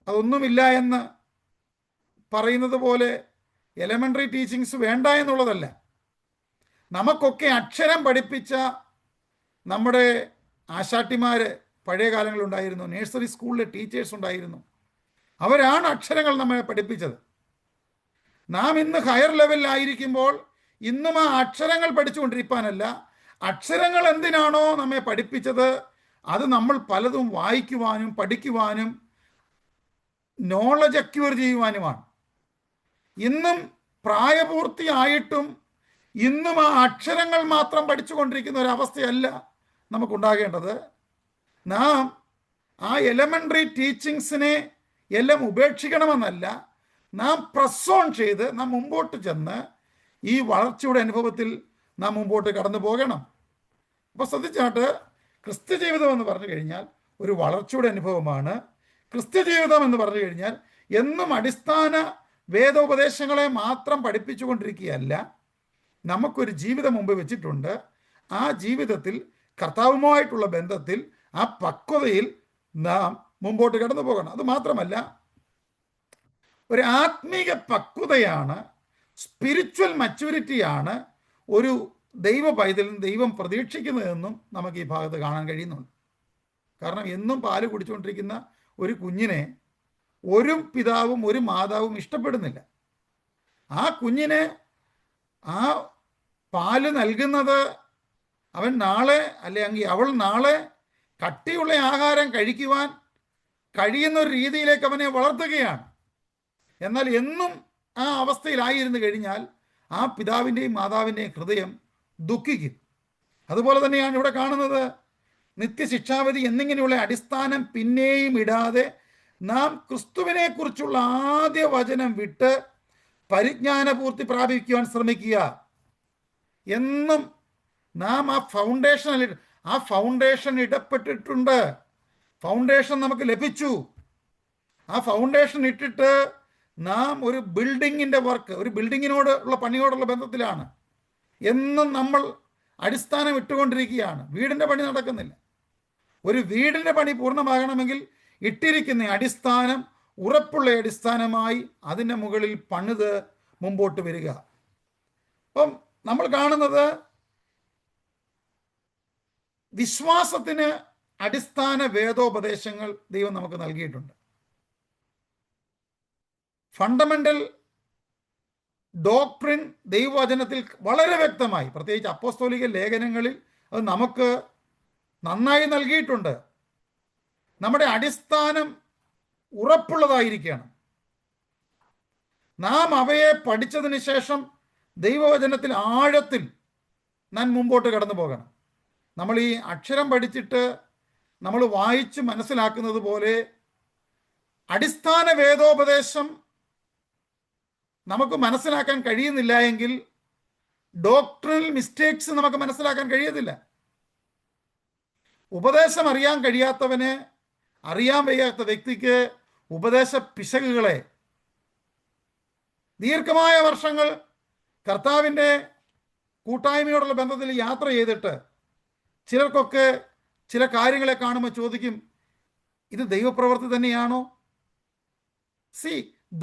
അതൊന്നുമില്ല എന്ന് പറയുന്നത് പോലെ എലമെൻ്ററി ടീച്ചിങ്സ് വേണ്ട എന്നുള്ളതല്ല. നമുക്കൊക്കെ അക്ഷരം പഠിപ്പിച്ച നമ്മുടെ ആശാട്ടിമാർ പഴയ കാലങ്ങളുണ്ടായിരുന്നു, നേഴ്സറി സ്കൂളിലെ ടീച്ചേഴ്സ് ഉണ്ടായിരുന്നു. അവരാണ് അക്ഷരങ്ങൾ നമ്മെ പഠിപ്പിച്ചത്. നാം ഇന്ന് ഹയർ ലെവലിലായിരിക്കുമ്പോൾ ഇന്നും ആ അക്ഷരങ്ങൾ പഠിച്ചുകൊണ്ടിരിക്കാനല്ല, അക്ഷരങ്ങൾ എന്തിനാണോ നമ്മെ പഠിപ്പിച്ചത് അത് നമ്മൾ പലതും വായിക്കുവാനും പഠിക്കുവാനും നോളജ് അക്യൂർ ചെയ്യുവാനുമാണ്. ഇന്നും പ്രായപൂർത്തിയായിട്ടും ഇന്നും ആ അക്ഷരങ്ങൾ മാത്രം പഠിച്ചുകൊണ്ടിരിക്കുന്ന ഒരവസ്ഥയല്ല നമുക്കുണ്ടാകേണ്ടത്. നാം ആ എലമെൻ്ററി ടീച്ചിങ്സിനെ എല്ലാം ഉപേക്ഷിക്കണമെന്നല്ല, നാം പ്രസ് ഓൺ ചെയ്ത് നാം മുമ്പോട്ട് ചെന്ന് ഈ വളർച്ചയുടെ അനുഭവത്തിൽ നാം മുമ്പോട്ട് കടന്നു പോകണം. അപ്പോൾ ശ്രദ്ധിച്ചാട്ട്, ക്രിസ്ത്യ ജീവിതം എന്ന് പറഞ്ഞു കഴിഞ്ഞാൽ ഒരു വളർച്ചയുടെ അനുഭവമാണ്. ക്രിസ്ത്യ ജീവിതം എന്ന് പറഞ്ഞു കഴിഞ്ഞാൽ എന്നും അടിസ്ഥാന വേദോപദേശങ്ങളെ മാത്രം പഠിപ്പിച്ചുകൊണ്ടിരിക്കുകയല്ല. നമുക്കൊരു ജീവിതം മുമ്പ് വെച്ചിട്ടുണ്ട്. ആ ജീവിതത്തിൽ കർത്താവുമായിട്ടുള്ള ബന്ധത്തിൽ ആ പക്വതയിൽ നാം മുമ്പോട്ട് കടന്നു പോകണം. അത് മാത്രമല്ല, ഒരു ആത്മീക പക്വതയാണ്, സ്പിരിച്വൽ മച്യൂരിറ്റിയാണ് ഒരു ദൈവ പൈതലിന് ദൈവം പ്രതീക്ഷിക്കുന്നതെന്നും നമുക്ക് ഈ ഭാഗത്ത് കാണാൻ കഴിയുന്നുണ്ട്. കാരണം എന്നും പാല് കുടിച്ചുകൊണ്ടിരിക്കുന്ന ഒരു കുഞ്ഞിനെ ഒരു പിതാവും ഒരു മാതാവും ഇഷ്ടപ്പെടുന്നില്ല. ആ കുഞ്ഞിനെ ആ പാല് നൽകുന്നത് അവൻ നാളെ അല്ലെങ്കിൽ അവൾ നാളെ കട്ടിയുള്ള ആഹാരം കഴിക്കുവാൻ കഴിയുന്ന ഒരു രീതിയിലേക്ക് അവനെ വളർത്തുകയാണ്. എന്നാൽ എന്നും ആ അവസ്ഥയിലായിരുന്നു കഴിഞ്ഞാൽ ആ പിതാവിൻ്റെയും മാതാവിൻ്റെയും ഹൃദയം ദുഃഖിക്കും. അതുപോലെ തന്നെയാണ് ഇവിടെ കാണുന്നത്. നിത്യശിക്ഷാവിധി എന്നിങ്ങനെയുള്ള അടിസ്ഥാനം പിന്നെയും ഇടാതെ നാം ക്രിസ്തുവിനെ കുറിച്ചുള്ള ആദ്യ വചനം വിട്ട് പരിജ്ഞാനപൂർത്തി പ്രാപിക്കുവാൻ ശ്രമിക്കുക. എന്നും നാം ആ ഫൗണ്ടേഷൻ ഇടപെട്ടിട്ടുണ്ട്. ഫൗണ്ടേഷൻ നമുക്ക് ലഭിച്ചു. ആ ഫൗണ്ടേഷൻ ഇട്ടിട്ട് നാം ഒരു ബിൽഡിങ്ങിൻ്റെ വർക്ക്, ഒരു ബിൽഡിങ്ങിനോട് ഉള്ള പണിയോടുള്ള ബന്ധത്തിലാണ്. എന്നും നമ്മൾ അടിസ്ഥാനം ഇട്ടുകൊണ്ടിരിക്കുകയാണ്. വീടിൻ്റെ പണി നടക്കുന്നില്ല. ഒരു വീടിൻ്റെ പണി പൂർണ്ണമാകണമെങ്കിൽ ഇട്ടിരിക്കുന്ന അടിസ്ഥാനം ഉറപ്പുള്ള അടിസ്ഥാനമായി അതിൻ്റെ മുകളിൽ പണിത് മുമ്പോട്ട് വരിക. അപ്പം നമ്മൾ കാണുന്നത് വിശ്വാസത്തിന് അടിസ്ഥാന വേദോപദേശങ്ങൾ ദൈവം നമുക്ക് നൽകിയിട്ടുണ്ട്. ഫണ്ടമെന്റൽ ഡോക്ട്രിൻ ദൈവവചനത്തിൽ വളരെ വ്യക്തമായി, പ്രത്യേകിച്ച് അപ്പോസ്തോലിക ലേഖനങ്ങളിൽ അത് നമുക്ക് നന്നായി നൽകിയിട്ടുണ്ട്. നമ്മുടെ അടിസ്ഥാനം ഉറപ്പുള്ളതായിരിക്കണം. നാം അവയെ പഠിച്ചതിന് ശേഷം ദൈവവചനത്തിൽ ആഴത്തിൽ നാം മുമ്പോട്ട് കടന്നു പോകണം. നമ്മൾ ഈ അക്ഷരം പഠിച്ചിട്ട് നമ്മൾ വായിച്ച് മനസ്സിലാക്കുന്നത് പോലെ അടിസ്ഥാന വേദോപദേശം നമുക്ക് മനസ്സിലാക്കാൻ കഴിയുന്നില്ല എങ്കിൽ ഡോക്ട്രിനൽ മിസ്റ്റേക്സ് നമുക്ക് മനസ്സിലാക്കാൻ കഴിയത്തില്ല. ഉപദേശം അറിയാൻ കഴിയാത്തവന്, അറിയാൻ വയ്യാത്ത വ്യക്തിക്ക് ഉപദേശ പിശകുകളെ ദീർഘമായ വർഷങ്ങൾ കർത്താവിൻ്റെ കൂട്ടായ്മയോടുള്ള ബന്ധത്തിൽ യാത്ര ചെയ്തിട്ട് ചിലർക്കൊക്കെ ചില കാര്യങ്ങളെ കാണുമ്പോൾ ചോദിക്കും, ഇത് ദൈവപ്രവൃത്തി തന്നെയാണോ?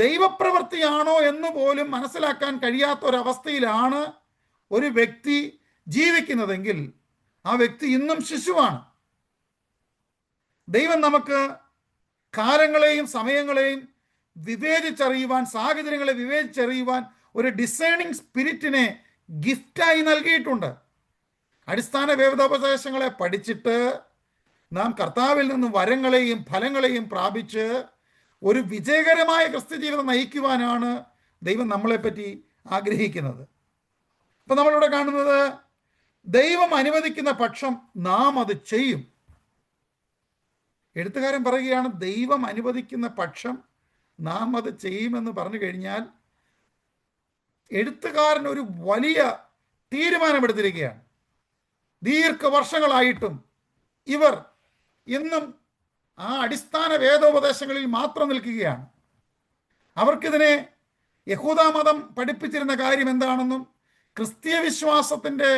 ദൈവപ്രവൃത്തിയാണോ എന്ന് പോലും മനസ്സിലാക്കാൻ കഴിയാത്ത ഒരവസ്ഥയിലാണ് ഒരു വ്യക്തി ജീവിക്കുന്നതെങ്കിൽ ആ വ്യക്തി ഇന്നും ശിശുവാണ്. ദൈവം നമുക്ക് കാലങ്ങളെയും സമയങ്ങളെയും വിവേചിച്ചറിയുവാൻ, സാഹചര്യങ്ങളെ വിവേചിച്ചറിയുവാൻ ഒരു ഡിസേണിങ് സ്പിരിറ്റിനെ ഗിഫ്റ്റായി നൽകിയിട്ടുണ്ട്. അടിസ്ഥാന വേദോപദേശങ്ങളെ പഠിച്ചിട്ട് നാം കർത്താവിൽ നിന്ന് വരങ്ങളെയും ഫലങ്ങളെയും പ്രാപിച്ച് ഒരു വിജയകരമായ ക്രിസ്ത്യ ജീവിതം നയിക്കുവാനാണ് ദൈവം നമ്മളെപ്പറ്റി ആഗ്രഹിക്കുന്നത്. ഇപ്പം നമ്മളിവിടെ കാണുന്നത്, ദൈവം അനുവദിക്കുന്ന പക്ഷം നാം അത് ചെയ്യും. എഴുത്തുകാരൻ പറയുകയാണ്, ദൈവം അനുവദിക്കുന്ന പക്ഷം നാം അത് ചെയ്യുമെന്ന് പറഞ്ഞു കഴിഞ്ഞാൽ എഴുത്തുകാരൻ ഒരു വലിയ തീരുമാനമെടുത്തിരിക്കുകയാണ്. ദീർഘവർഷങ്ങളായിട്ടും ഇവർ ഇന്നും ആ അടിസ്ഥാന വേദോപദേശങ്ങളിൽ മാത്രം നിൽക്കുകയാണ്. അവർക്കിതിനെ യഹൂദ മതം പഠിപ്പിച്ചിരുന്ന കാര്യം എന്താണെന്നും ക്രിസ്തീയ വിശ്വാസത്തിൻ്റെ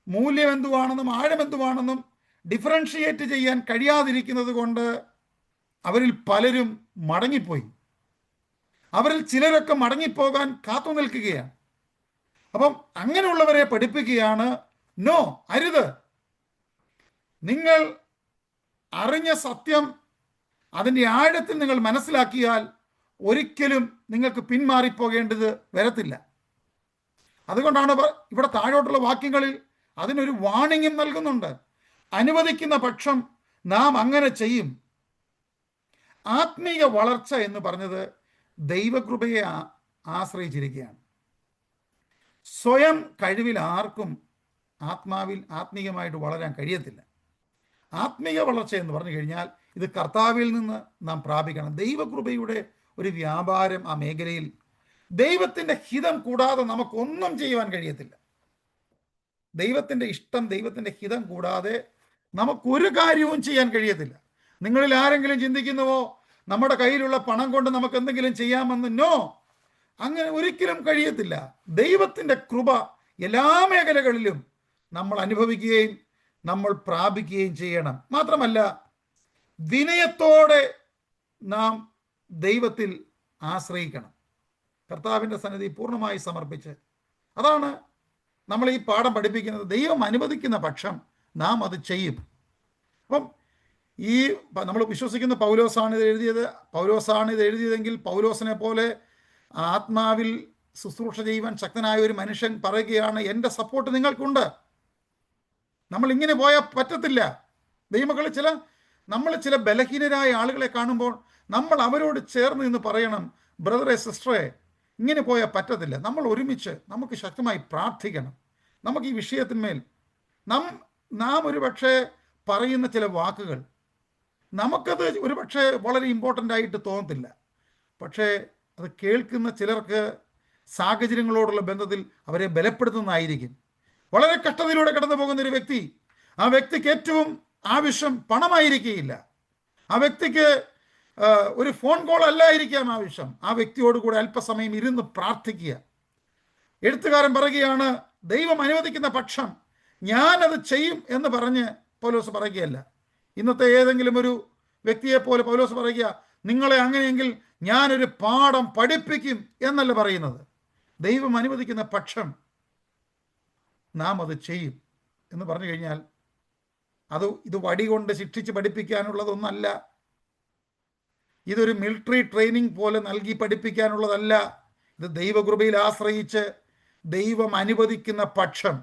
മൂല്യം എന്തുവാണെന്നും ആഴം എന്തുവാണെന്നും ഡിഫറൻഷിയേറ്റ് ചെയ്യാൻ കഴിയാതിരിക്കുന്നത് കൊണ്ട് അവരിൽ പലരും മടങ്ങിപ്പോയി. അവരിൽ ചിലരൊക്കെ മടങ്ങിപ്പോകാൻ കാത്തു നിൽക്കുകയാണ്. അപ്പം അങ്ങനെയുള്ളവരെ പഠിപ്പിക്കുകയാണ്, നോ, അരുത്. നിങ്ങൾ അറിഞ്ഞ സത്യം അതിൻ്റെ ആഴത്തിൽ നിങ്ങൾ മനസ്സിലാക്കിയാൽ ഒരിക്കലും നിങ്ങൾക്ക് പിന്മാറിപ്പോകേണ്ടത് വരത്തില്ല. അതുകൊണ്ടാണ് ഇവിടെ താഴോട്ടുള്ള വാക്യങ്ങളിൽ അതിനൊരു വാണിംഗും നൽകുന്നുണ്ട്. അനുവദിക്കുന്ന പക്ഷം നാം അങ്ങനെ ചെയ്യും. ആത്മീയ വളർച്ച എന്ന് പറഞ്ഞത് ദൈവകൃപയെ ആശ്രയിച്ചിരിക്കുകയാണ്. സ്വയം കഴിവിൽ ആർക്കും ആത്മീയമായിട്ട് വളരാൻ കഴിയത്തില്ല. ആത്മീയ വളർച്ച എന്ന് പറഞ്ഞു കഴിഞ്ഞാൽ ഇത് കർത്താവിൽ നിന്ന് നാം പ്രാപിക്കണം. ദൈവകൃപയുടെ ഒരു വ്യാപാരം ആ മേഖലയിൽ ദൈവത്തിൻ്റെ ഹിതം കൂടാതെ നമുക്കൊന്നും ചെയ്യുവാൻ കഴിയത്തില്ല. ദൈവത്തിൻ്റെ ഇഷ്ടം, ദൈവത്തിൻ്റെ ഹിതം കൂടാതെ നമുക്കൊരു കാര്യവും ചെയ്യാൻ കഴിയത്തില്ല. നിങ്ങളിൽ ആരെങ്കിലും ചിന്തിക്കുന്നുവോ നമ്മുടെ കയ്യിലുള്ള പണം കൊണ്ട് നമുക്ക് എന്തെങ്കിലും ചെയ്യാമെന്ന്? നോ, അങ്ങനെ ഒരിക്കലും കഴിയത്തില്ല. ദൈവത്തിൻ്റെ കൃപ എല്ലാ മേഖലകളിലും നമ്മൾ അനുഭവിക്കുകയും നമ്മൾ പ്രാപിക്കുകയും ചെയ്യണം. മാത്രമല്ല, വിനയത്തോടെ നാം ദൈവത്തിൽ ആശ്രയിക്കണം. കർത്താവിൻ്റെ സന്നിധി പൂർണ്ണമായി സമർപ്പിച്ച്. അതാണ് നമ്മൾ ഈ പാഠം പഠിപ്പിക്കുന്നത്. ദൈവം അനുവദിക്കുന്ന പക്ഷം നാം അത് ചെയ്യും. അപ്പം ഈ നമ്മൾ വിശ്വസിക്കുന്ന പൗലോസാണ് ഇത് എഴുതിയതെങ്കിൽ പൗലോസിനെ പോലെ ആത്മാവിൽ ശുശ്രൂഷ ചെയ്യുവാൻ ശക്തനായ ഒരു മനുഷ്യൻ പറയുകയാണ്, എൻ്റെ സപ്പോർട്ട് നിങ്ങൾക്കുണ്ട്. നമ്മൾ ഇങ്ങനെ പോയാൽ പറ്റത്തില്ല. ദൈവമക്കൾ, നമ്മൾ ചില ബലഹീനരായ ആളുകളെ കാണുമ്പോൾ നമ്മൾ അവരോട് ചേർന്ന് നിന്ന് പറയണം, ബ്രദറെ സിസ്റ്ററെ, ഇങ്ങനെ പോയാൽ പറ്റത്തില്ല. നമ്മൾ ഒരുമിച്ച് നമുക്ക് ശക്തമായി പ്രാർത്ഥിക്കണം. നമുക്ക് ഈ വിഷയത്തിന്മേൽ നാം ഒരുപക്ഷെ പറയുന്ന ചില വാക്കുകൾ നമുക്കത് ഒരുപക്ഷെ വളരെ ഇമ്പോർട്ടൻ്റ് ആയിട്ട് തോന്നത്തില്ല. പക്ഷേ അത് കേൾക്കുന്ന ചിലർക്ക് സാഹചര്യങ്ങളോടുള്ള ബന്ധത്തിൽ അവരെ ബലപ്പെടുത്തുന്നതായിരിക്കും. വളരെ കഷ്ടതയിലൂടെ കടന്നു പോകുന്ന ഒരു വ്യക്തി, ആ വ്യക്തിക്ക് ഏറ്റവും ആവശ്യം പണമായിരിക്കുകയില്ല. ആ വ്യക്തിക്ക് ഒരു ഫോൺ കോൾ അല്ലായിരിക്കാം ആവശ്യം. ആ വ്യക്തിയോട് കൂടെ അല്പസമയം ഇരുന്ന് പ്രാർത്ഥിക്കുക. എഴുത്തുകാരൻ പറയുകയാണ്, ദൈവം അനുവദിക്കുന്ന പക്ഷം ഞാനത് ചെയ്യും എന്ന് പറഞ്ഞ് പൗലോസ് പറയുകയല്ല. ഇന്നത്തെ ഏതെങ്കിലും ഒരു വ്യക്തിയെ പോലെ പൗലോസ് പറയുക, നിങ്ങളെ അങ്ങനെയെങ്കിൽ ഞാനൊരു പാഠം പഠിപ്പിക്കും എന്നല്ല പറയുന്നത്. ദൈവം അനുവദിക്കുന്ന പക്ഷം നാം അത് ചെയ്യും എന്ന് പറഞ്ഞു കഴിഞ്ഞാൽ ഇത് വടി കൊണ്ട് ശിക്ഷിച്ച് പഠിപ്പിക്കാനുള്ളതൊന്നല്ല. ഇതൊരു മിലിറ്ററി ട്രെയിനിങ് പോലെ നൽകി പഠിപ്പിക്കാനുള്ളതല്ല. ഇത് ദൈവകൃപയിൽ ആശ്രയിച്ച് ദൈവം അനുവദിക്കുന്ന പക്ഷം,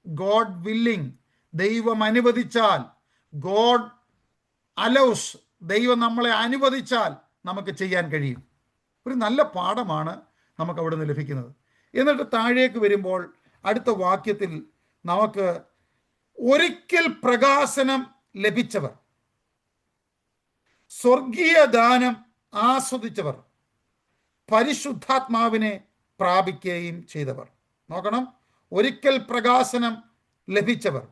ഗോഡ് വില്ലിങ്, ദൈവം അനുവദിച്ചാൽ, ഗോഡ് അലൗസ്, ദൈവം നമ്മളെ അനുവദിച്ചാൽ നമുക്ക് ചെയ്യാൻ കഴിയും. ഒരു നല്ല പാഠമാണ് നമുക്ക് അവിടെ നിന്ന് ലഭിക്കുന്നത്. എന്നിട്ട് താഴേക്ക് വരുമ്പോൾ അടുത്ത വാക്യത്തിൽ നമുക്ക് ഒരിക്കൽ പ്രകാശനം ലഭിച്ചവർ, സ്വർഗീയ ദാനം ആസ്വദിച്ചവർ, പരിശുദ്ധാത്മാവിനെ പ്രാപിക്കുകയും ചെയ്തവർ. നോക്കണം, ഒരിക്കൽ പ്രകാശനം ലഭിച്ചവർ,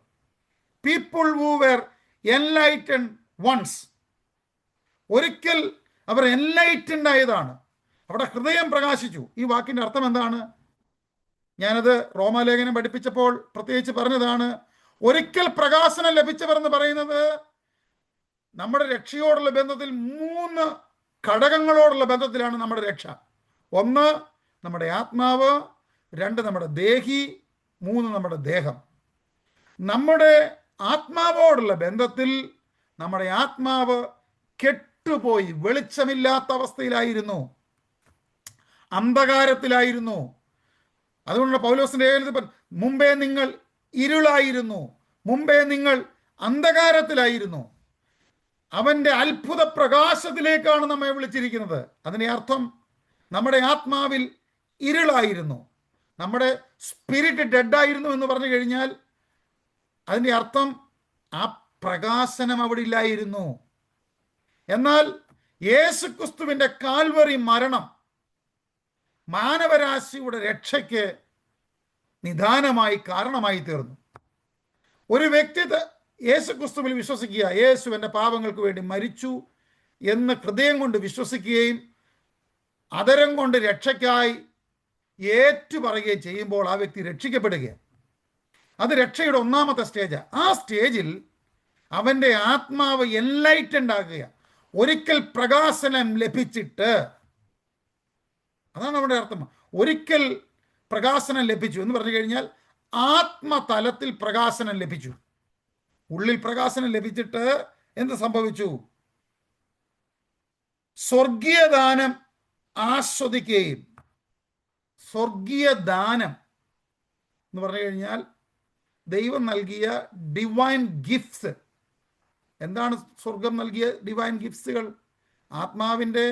people who were enlightened once. ഒരിക്കൽ അവർ എൻലൈറ്റൻഡ് ആയതാണ്, അവിടെ ഹൃദയം പ്രകാശിച്ചു. ഈ വാക്കിൻ്റെ അർത്ഥം എന്താണ്? ഞാനത് റോമാലേഖനം പഠിപ്പിച്ചപ്പോൾ പ്രത്യേകിച്ച് പറഞ്ഞതാണ്. ഒരിക്കൽ പ്രകാശനം ലഭിച്ചവർ എന്ന് പറയുന്നത് നമ്മുടെ രക്ഷയോടുള്ള ബന്ധത്തിൽ 3 ഘടകങ്ങളോടുള്ള ബന്ധത്തിലാണ് നമ്മുടെ രക്ഷ. 1 നമ്മുടെ ആത്മാവ്, 2 നമ്മുടെ ദേഹി, 3 നമ്മുടെ ദേഹം. നമ്മുടെ ആത്മാവോടുള്ള ബന്ധത്തിൽ നമ്മുടെ ആത്മാവ് കെട്ടുപോയി വെളിച്ചമില്ലാത്ത അവസ്ഥയിലായിരുന്നു, അന്ധകാരത്തിലായിരുന്നു. അതുകൊണ്ട് പൗലോസിന്റെ മുമ്പേ നിങ്ങൾ ഇരുളായിരുന്നു, മുമ്പേ നിങ്ങൾ അന്ധകാരത്തിലായിരുന്നു. അവന്റെ അത്ഭുത പ്രകാശത്തിലേക്കാണ് നമ്മെ വിളിച്ചിരിക്കുന്നത്. അതിന്റെ അർത്ഥം നമ്മുടെ ആത്മാവിൽ ഇരുളായിരുന്നു, നമ്മുടെ സ്പിരിറ്റ് ഡെഡായിരുന്നു എന്ന് പറഞ്ഞു കഴിഞ്ഞാൽ അതിൻ്റെ അർത്ഥം ആ പ്രകാശനം അവിടെ ഇല്ലായിരുന്നു. എന്നാൽ യേശുക്രിസ്തുവിന്റെ കാൽവറി മരണം മാനവരാശിയുടെ രക്ഷയ്ക്ക് നിദാനമായി കാരണമായി തീർന്നു. ഒരു വ്യക്തി യേശുക്രിസ്തുവിൽ വിശ്വസിക്കുക, യേശു എൻ്റെ പാപങ്ങൾക്ക് വേണ്ടി മരിച്ചു എന്ന് ഹൃദയം കൊണ്ട് വിശ്വസിക്കുകയും അതരം കൊണ്ട് രക്ഷയ്ക്കായി ഏറ്റുപറയുകയും ചെയ്യുമ്പോൾ ആ വ്യക്തി രക്ഷിക്കപ്പെടുകയാണ്. അത് രക്ഷയുടെ 1ാമത്തെ സ്റ്റേജാണ്. ആ സ്റ്റേജിൽ അവൻ്റെ ആത്മാവ് എൻലൈറ്റൻഡ് ആകുക, ഒരിക്കൽ പ്രകാശനം ലഭിച്ചിട്ട്. അതാണ് നമ്മുടെ അർത്ഥം. ഒരിക്കൽ പ്രകാശനം ലഭിച്ചു എന്ന് പറഞ്ഞു കഴിഞ്ഞാൽ ആത്മതലത്തിൽ പ്രകാശനം ലഭിച്ചു. ഉള്ളിൽ പ്രകാശനം ലഭിച്ചിട്ട് എന്ത് സംഭവിച്ചു? സ്വർഗീയ ദാനം ആസ്വദിക്കുകയും. സ്വർഗീയ ദാനം എന്ന് പറഞ്ഞു കഴിഞ്ഞാൽ ദൈവം നൽകിയ ഡിവൈൻ ഗിഫ്റ്റ്സ്. എന്താണ് സ്വർഗം നൽകിയ ഡിവൈൻ ഗിഫ്റ്റ്സുകൾ? ആത്മാവിൻ്റെ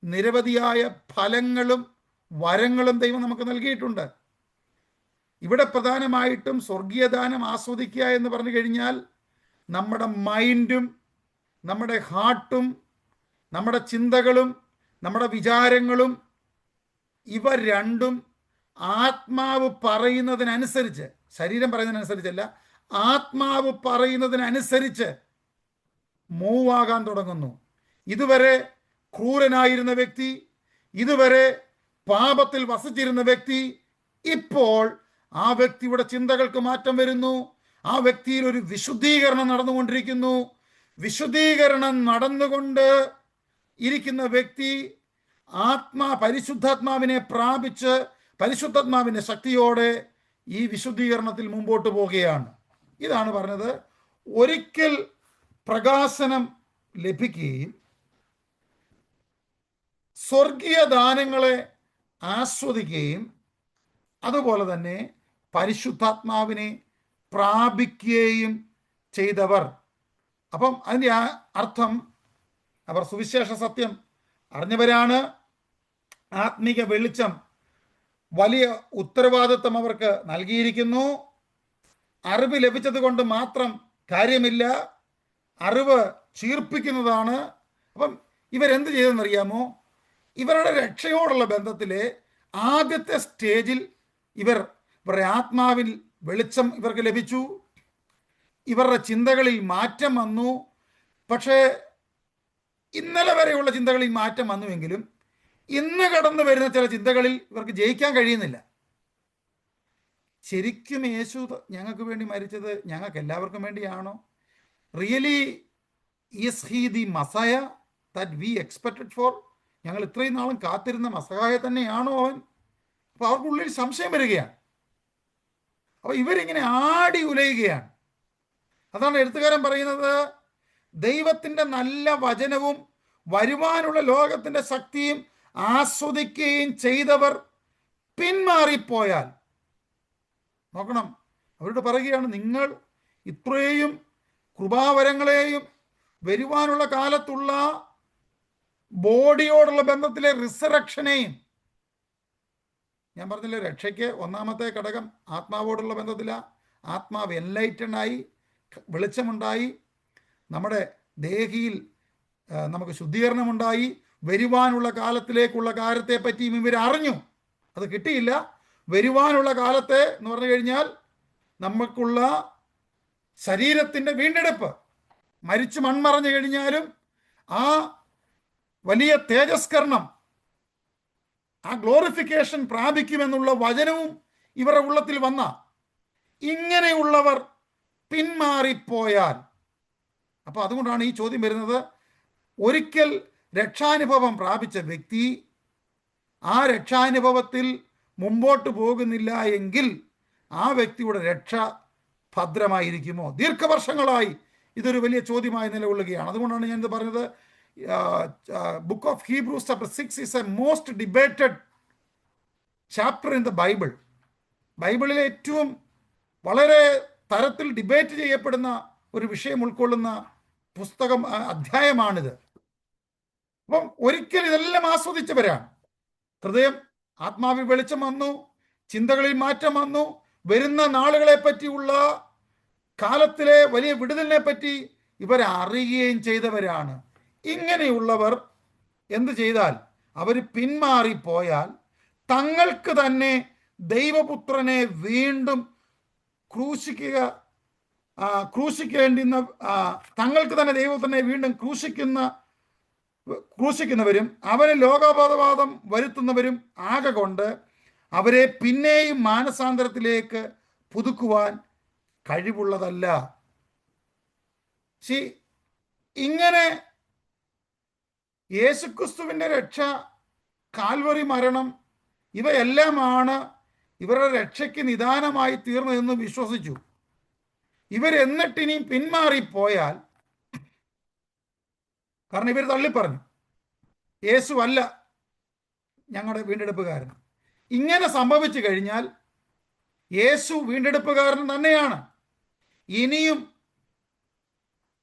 നിരവധിയായ ഫലങ്ങളും വരങ്ങളും ദൈവം നമുക്ക് നൽകിയിട്ടുണ്ട്. ഇവിടെ പ്രധാനമായിട്ടും സ്വർഗീയദാനം ആസ്വദിക്കുക എന്ന് പറഞ്ഞു കഴിഞ്ഞാൽ നമ്മുടെ മൈൻഡും നമ്മുടെ ഹാർട്ടും നമ്മുടെ ചിന്തകളും നമ്മുടെ വിചാരങ്ങളും ഇവ രണ്ടും ആത്മാവ് പറയുന്നതിനനുസരിച്ച്, ശരീരം പറയുന്നതിനനുസരിച്ചല്ല, ആത്മാവ് പറയുന്നതിനനുസരിച്ച് മൂവ് ആകാൻ തുടങ്ങുന്നു. ഇതുവരെ ക്രൂരനായിരുന്ന വ്യക്തി, ഇതുവരെ പാപത്തിൽ വസിച്ചിരുന്ന വ്യക്തി, ഇപ്പോൾ ആ വ്യക്തിയുടെ ചിന്തകൾക്ക് മാറ്റം വരുന്നു. ആ വ്യക്തിയിൽ ഒരു വിശുദ്ധീകരണം നടന്നുകൊണ്ടിരിക്കുന്നു. വിശുദ്ധീകരണം നടന്നുകൊണ്ട് ഇരിക്കുന്ന വ്യക്തി പരിശുദ്ധാത്മാവിനെ പ്രാപിച്ച് പരിശുദ്ധാത്മാവിൻ്റെ ശക്തിയോടെ ഈ വിശുദ്ധീകരണത്തിൽ മുമ്പോട്ട് പോവുകയാണ്. ഇതാണ് പറഞ്ഞത്, ഒരിക്കൽ പ്രകാശനം ലഭിക്കുകയും സ്വർഗീയ ദാനങ്ങളെ ആസ്വദിക്കുകയും അതുപോലെ തന്നെ പരിശുദ്ധാത്മാവിനെ പ്രാപിക്കുകയും ചെയ്തവർ. അപ്പം അതിൻ്റെ അർത്ഥം അവർ സുവിശേഷ സത്യം അറിഞ്ഞവരാണ്. ആത്മീക വെളിച്ചം വലിയ ഉത്തരവാദിത്വം അവർക്ക് നൽകിയിരിക്കുന്നു. അറിവ് ലഭിച്ചത് കൊണ്ട് മാത്രം കാര്യമില്ല, അറിവ് ചീർപ്പിക്കുന്നതാണ്. അപ്പം ഇവരെന്ത് ചെയ്തെന്നറിയാമോ? ഇവരുടെ രക്ഷയോടുള്ള ബന്ധത്തിലെ ആദ്യത്തെ സ്റ്റേജിൽ ഇവരുടെ ആത്മാവിൽ വെളിച്ചം ഇവർക്ക് ലഭിച്ചു, ഇവരുടെ ചിന്തകളിൽ മാറ്റം വന്നു. പക്ഷേ ഇന്നലെ വരെയുള്ള ചിന്തകളിൽ മാറ്റം വന്നുവെങ്കിലും ഇന്ന് കടന്നു വരുന്ന ചില ചിന്തകളിൽ ഇവർക്ക് ജയിക്കാൻ കഴിയുന്നില്ല. ശരിക്കും യേശു ഞങ്ങൾക്ക് വേണ്ടി മരിച്ചത് ഞങ്ങൾക്ക് എല്ലാവർക്കും വേണ്ടിയാണോ? Really is he the Messiah that we expected for? ഞങ്ങൾ ഇത്രയും നാളും കാത്തിരുന്ന മസായ തന്നെയാണോ അവൻ? അപ്പോൾ അവർക്കുള്ളിൽ സംശയം വരികയാണ്. അപ്പോൾ ഇവരിങ്ങനെ ആടി ഉലയുകയാണ്. അതാണ് എഴുത്തുകാരൻ പറയുന്നത്, ദൈവത്തിൻ്റെ നല്ല വചനവും വരുവാനുള്ള ലോകത്തിൻ്റെ ശക്തിയും ആസ്വദിക്കുകയും ചെയ്തവർ പിന്മാറിപ്പോയാൽ. നോക്കണം, അവരോട് പറയുകയാണ്, നിങ്ങൾ ഇത്രയും കൃപാവരങ്ങളെയും വരുവാനുള്ള കാലത്തുള്ള ബോഡിയോടുള്ള ബന്ധത്തിലെ റിസറക്ഷനെയും, ഞാൻ പറഞ്ഞില്ലേ, രക്ഷയ്ക്ക് ഒന്നാമത്തെ ഘടകം ആത്മാവോടുള്ള ബന്ധത്തിലാണ്. ആത്മാവ് എൻലൈറ്റഡായി, വെളിച്ചമുണ്ടായി, നമ്മുടെ ദേഹിയിൽ നമുക്ക് ശുദ്ധീകരണമുണ്ടായി, വരുവാനുള്ള കാലത്തിലേക്കുള്ള കാര്യത്തെ പറ്റിയും ഇവർ അറിഞ്ഞു. അത് കിട്ടിയില്ല. വരുവാനുള്ള കാലത്തെ എന്ന് പറഞ്ഞു കഴിഞ്ഞാൽ നമുക്കുള്ള ശരീരത്തിൻ്റെ വീണ്ടെടുപ്പ്, മരിച്ചു മൺമറഞ്ഞു കഴിഞ്ഞാലും ആ വലിയ തേജസ്കരണം, ആ ഗ്ലോറിഫിക്കേഷൻ പ്രാപിക്കുമെന്നുള്ള വചനവും ഇവരുടെ ഉള്ളത്തിൽ വന്ന ഇങ്ങനെയുള്ളവർ പിന്മാറിപ്പോയാൽ. അപ്പോൾ അതുകൊണ്ടാണ് ഈ ചോദ്യം വരുന്നത്. ഒരിക്കൽ രക്ഷാനുഭവം പ്രാപിച്ച വ്യക്തി ആ രക്ഷാനുഭവത്തിൽ മുമ്പോട്ട് പോകുന്നില്ല എങ്കിൽ ആ വ്യക്തിയുടെ രക്ഷ ഭദ്രമായിരിക്കുമോ? ദീർഘവർഷങ്ങളായി ഇതൊരു വലിയ ചോദ്യമായി നിലകൊള്ളുകയാണ്. അതുകൊണ്ടാണ് ഞാനിത് പറഞ്ഞത്. Book of Hebrews chapter 6 is A most debated chapter in the Bible. ബൈബിളിലെ ഏറ്റവും വളരെ തരത്തിൽ ഡിബേറ്റ് ചെയ്യപ്പെടുന്ന ഒരു വിഷയം ഉൾക്കൊള്ളുന്ന പുസ്തകം, അധ്യായമാണിത്. അപ്പം ഒരിക്കൽ ഇതെല്ലാം ആസ്വദിച്ചവരാണ്. ഹൃദയം ആത്മാവിൽ വെളിച്ചം വന്നു, ചിന്തകളിൽ മാറ്റം വന്നു, വരുന്ന നാളുകളെ പറ്റിയുള്ള കാലത്തിലെ വലിയ വിടുതലിനെ പറ്റി ഇവർ അറിയുകയും ചെയ്തവരാണ്. ഇങ്ങനെയുള്ളവർ എന്ത് ചെയ്താൽ? അവർ പിന്മാറിപ്പോയാൽ തങ്ങൾക്ക് തന്നെ ദൈവപുത്രനെ വീണ്ടും തങ്ങൾക്ക് തന്നെ ദൈവപുത്രനെ വീണ്ടും ക്രൂശിക്കുന്നവരും അവന് ലോകാപവാദം വരുത്തുന്നവരും ആകെകൊണ്ട് അവരെ പിന്നെയും മാനസാന്തരത്തിലേക്ക് പുതുക്കുവാൻ കഴിവുള്ളതല്ല. ഇങ്ങനെ യേശുക്രിസ്തുവിൻ്റെ രക്ഷ, കാൽവറി മരണം, ഇവയെല്ലാമാണ് ഇവരുടെ രക്ഷയ്ക്ക് നിദാനമായി തീർന്നതെന്ന് വിശ്വസിച്ചു. ഇവരെന്നിട്ടിനിയും പിന്മാറിപ്പോയാൽ, കാരണം ഇവർ തള്ളിപ്പറഞ്ഞു, യേശു അല്ല ഞങ്ങളുടെ വീണ്ടെടുപ്പുകാരൻ. ഇങ്ങനെ സംഭവിച്ചു കഴിഞ്ഞാൽ യേശു വീണ്ടെടുപ്പുകാരൻ തന്നെയാണ്. ഇനിയും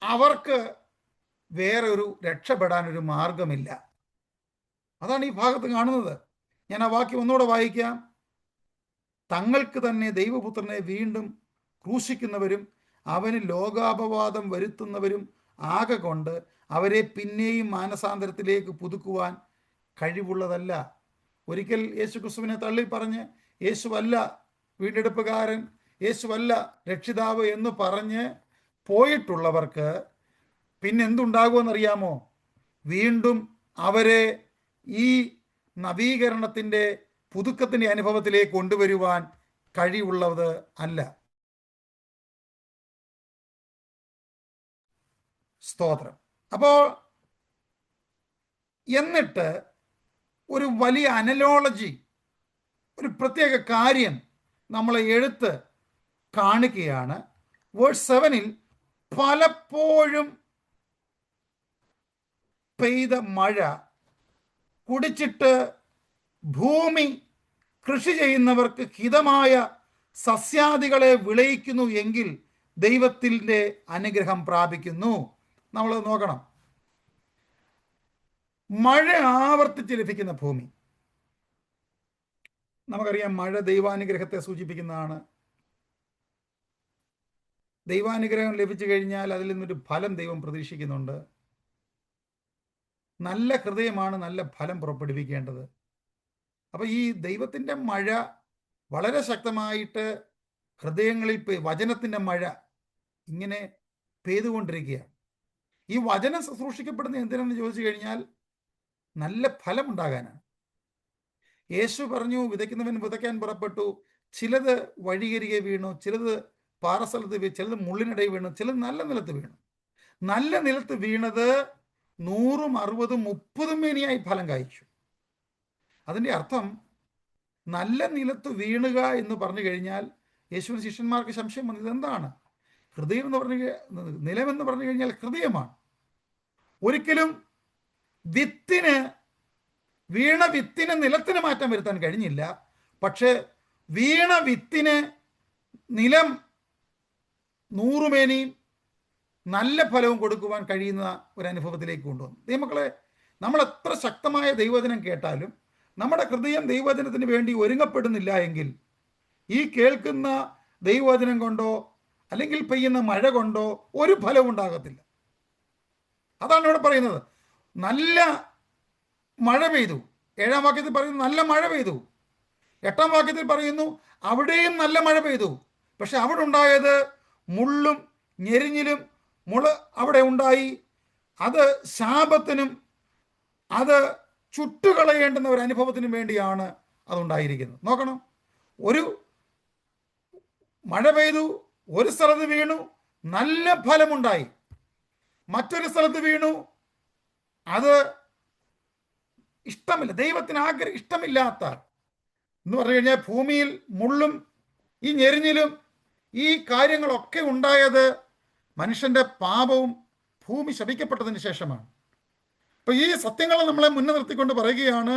അവർക്ക് വേറൊരു രക്ഷപ്പെടാനൊരു മാർഗമില്ല. അതാണ് ഈ ഭാഗത്ത് കാണുന്നത്. ഞാൻ ആ വാക്യം ഒന്നുകൂടെ വായിക്കാം. തങ്ങൾക്ക് തന്നെ ദൈവപുത്രനെ വീണ്ടും ക്രൂശിക്കുന്നവരും അവന് ലോകാപവാദം വരുത്തുന്നവരും ആകെ കൊണ്ട് അവരെ പിന്നെയും മാനസാന്തരത്തിലേക്ക് പുതുക്കുവാൻ കഴിവുള്ളതല്ല. ഒരിക്കൽ യേശുക്രിസ്തുവിനെ തള്ളി പറഞ്ഞ് യേശുവല്ല വീണ്ടെടുപ്പുകാരൻ, യേശുവല്ല രക്ഷിതാവ് എന്ന് പറഞ്ഞ് പോയിട്ടുള്ളവർക്ക് പിന്നെന്തുണ്ടാകുമെന്നറിയാമോ? വീണ്ടും അവരെ ഈ നവീകരണത്തിൻ്റെ പുതുക്കത്തിൻ്റെ അനുഭവത്തിലേക്ക് കൊണ്ടുവരുവാൻ കഴിവുള്ളത് അല്ല. സ്തോത്രം. അപ്പോൾ എന്നിട്ട് ഒരു വലിയ അനലോളജി, ഒരു പ്രത്യേക കാര്യം നമ്മളെ എഴുത്ത് കാണിക്കുകയാണ്. വേഴ്സ് 7-ൽ പലപ്പോഴും പെയ്ത മഴ കുടിച്ചിട്ട് ഭൂമി കൃഷി ചെയ്യുന്നവർക്ക് ഹിതമായ സസ്യാദികളെ വിളയിക്കുന്നു എങ്കിൽ ദൈവത്തിൻ്റെ അനുഗ്രഹം പ്രാപിക്കുന്നു. നമ്മൾ നോക്കണം. മഴ ആവർത്തിച്ച് ലഭിക്കുന്ന ഭൂമി. നമുക്കറിയാം, മഴ ദൈവാനുഗ്രഹത്തെ സൂചിപ്പിക്കുന്നതാണ്. ദൈവാനുഗ്രഹം ലഭിച്ചു കഴിഞ്ഞാൽ അതിൽ നിന്നൊരു ഫലം ദൈവം പ്രതീക്ഷിക്കുന്നുണ്ട്. നല്ല ഹൃദയമാണ് നല്ല ഫലം പുറപ്പെടുവിക്കേണ്ടത്. അപ്പോൾ ഈ ദൈവത്തിൻ്റെ മഴ വളരെ ശക്തമായിട്ട് ഹൃദയങ്ങളിൽ വചനത്തിൻ്റെ മഴ ഇങ്ങനെ പെയ്തുകൊണ്ടിരിക്കുകയാണ്. ഈ വചനം ശുശ്രൂഷിക്കപ്പെടുന്ന എന്തിനാണെന്ന് ചോദിച്ചു കഴിഞ്ഞാൽ നല്ല ഫലം ഉണ്ടാകാനാണ്. യേശു പറഞ്ഞു, വിതയ്ക്കുന്നവൻ വിതയ്ക്കാൻ പുറപ്പെട്ടു. ചിലത് വഴിയരികെ വീണു, ചിലത് പാറസ്ഥലത്ത് വീണു, ചിലത് മുള്ളിനിടയിൽ വീണു, ചിലത് നല്ല നിലത്ത് വീണു. നല്ല നിലത്ത് വീണത് 100, 60, 30 മേനിയായി ഫലം കായ്ച്ചു. അതിൻ്റെ അർത്ഥം നല്ല നിലത്ത് വീണുക എന്ന് പറഞ്ഞു കഴിഞ്ഞാൽ യേശുവിന് ശിഷ്യന്മാർക്ക് സംശയം വന്നത് എന്താണ്? ഹൃദയം എന്ന് പറഞ്ഞു, നിലമെന്ന് പറഞ്ഞു കഴിഞ്ഞാൽ ഹൃദയമാണ്. ഒരിക്കലും വീണ വിത്തിന് നിലത്തിന് മാറ്റം വരുത്താൻ കഴിഞ്ഞില്ല. പക്ഷേ വീണ വിത്തിന് നിലം 100 മേനിയും നല്ല ഫലവും കൊടുക്കുവാൻ കഴിയുന്ന ഒരു അനുഭവത്തിലേക്ക് കൊണ്ടുവന്നു. ദൈവമക്കളെ, നമ്മൾ എത്ര ശക്തമായ ദൈവവചനം കേട്ടാലും നമ്മുടെ ഹൃദയം ദൈവവചനത്തിന് വേണ്ടി ഒരുങ്ങപ്പെടുന്നില്ല എങ്കിൽ ഈ കേൾക്കുന്ന ദൈവവചനം കൊണ്ടോ അല്ലെങ്കിൽ പെയ്യുന്ന മഴ കൊണ്ടോ ഒരു ഫലവും ഉണ്ടാകത്തില്ല. അതാണ് ഇവിടെ പറയുന്നത്. നല്ല മഴ പെയ്തു. 7-ാം വാക്യത്തിൽ പറയുന്നു നല്ല മഴ പെയ്തു. 8-ാം വാക്യത്തിൽ പറയുന്നു അവിടെയും നല്ല മഴ പെയ്തു. പക്ഷെ അവിടെ ഉണ്ടായത് മുള്ളും ഞെരിഞ്ഞിലും അവിടെ ഉണ്ടായി. അത് ശാപത്തിനും അത് ചുട്ടുകളയേണ്ടുന്ന ഒരു അനുഭവത്തിനും വേണ്ടിയാണ് അതുണ്ടായിരിക്കുന്നത്. നോക്കണം, ഒരു മഴ പെയ്തു, ഒരു സ്ഥലത്ത് വീണു, നല്ല ഫലമുണ്ടായി. മറ്റൊരു സ്ഥലത്ത് വീണു, അത് ഇഷ്ടമില്ല, ദൈവത്തിന് ഇഷ്ടമില്ലാത്ത എന്ന് പറഞ്ഞു കഴിഞ്ഞാൽ ഭൂമിയിൽ മുള്ളും ഈ ഞെരിഞ്ഞിലും ഈ കാര്യങ്ങളൊക്കെ ഉണ്ടായത് മനുഷ്യൻ്റെ പാപവും ഭൂമി ശപിക്കപ്പെട്ടതിന് ശേഷമാണ്. അപ്പോൾ ഈ സത്യങ്ങൾ നമ്മളെ മുന്നേ നിർത്തിക്കൊണ്ട് പറയുകയാണ്,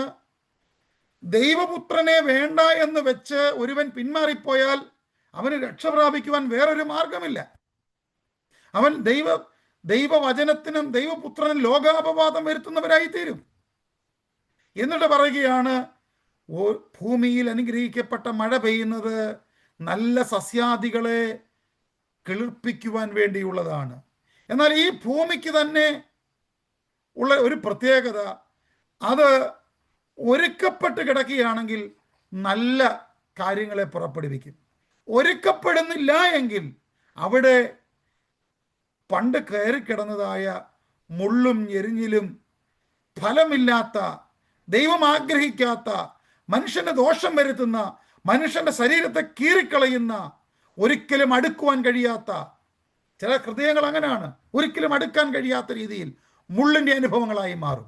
ദൈവപുത്രനെ വേണ്ട എന്ന് വെച്ച് ഒരുവൻ പിന്മാറിപ്പോയാൽ അവന് രക്ഷ പ്രാപിക്കുവാൻ വേറൊരു മാർഗമില്ല. അവൻ ദൈവവചനത്തിനും ദൈവപുത്രനും ലോകാപവാദം വരുത്തുന്നവരായി തീരും. എന്നിട്ട് പറയുകയാണ്, ഭൂമിയിൽ അനുഗ്രഹിക്കപ്പെട്ട മഴ പെയ്യുന്നത് നല്ല സസ്യാദികളെ കിളിർപ്പിക്കുവാൻ വേണ്ടിയുള്ളതാണ്. എന്നാൽ ഈ ഭൂമിക്ക് തന്നെ ഉള്ള ഒരു പ്രത്യേകത, അത് ഒരുക്കപ്പെട്ട് കിടക്കുകയാണെങ്കിൽ നല്ല കാര്യങ്ങളെ പുറപ്പെടുവിക്കും. ഒരുക്കപ്പെടുന്നില്ല എങ്കിൽ അവിടെ പണ്ട് കയറിക്കിടന്നതായ മുള്ളും ഞെരിഞ്ഞിലും ഫലമില്ലാത്ത, ദൈവം ആഗ്രഹിക്കാത്ത, മനുഷ്യന് ദോഷം വരുത്തുന്ന, മനുഷ്യന്റെ ശരീരത്തെ കീറിക്കളയുന്ന, ഒരിക്കലും അടുക്കുവാൻ കഴിയാത്ത ചില ഹൃദയങ്ങൾ അങ്ങനെയാണ്. ഒരിക്കലും അടുക്കാൻ കഴിയാത്ത രീതിയിൽ മുള്ളിൻ്റെ അനുഭവങ്ങളായി മാറും.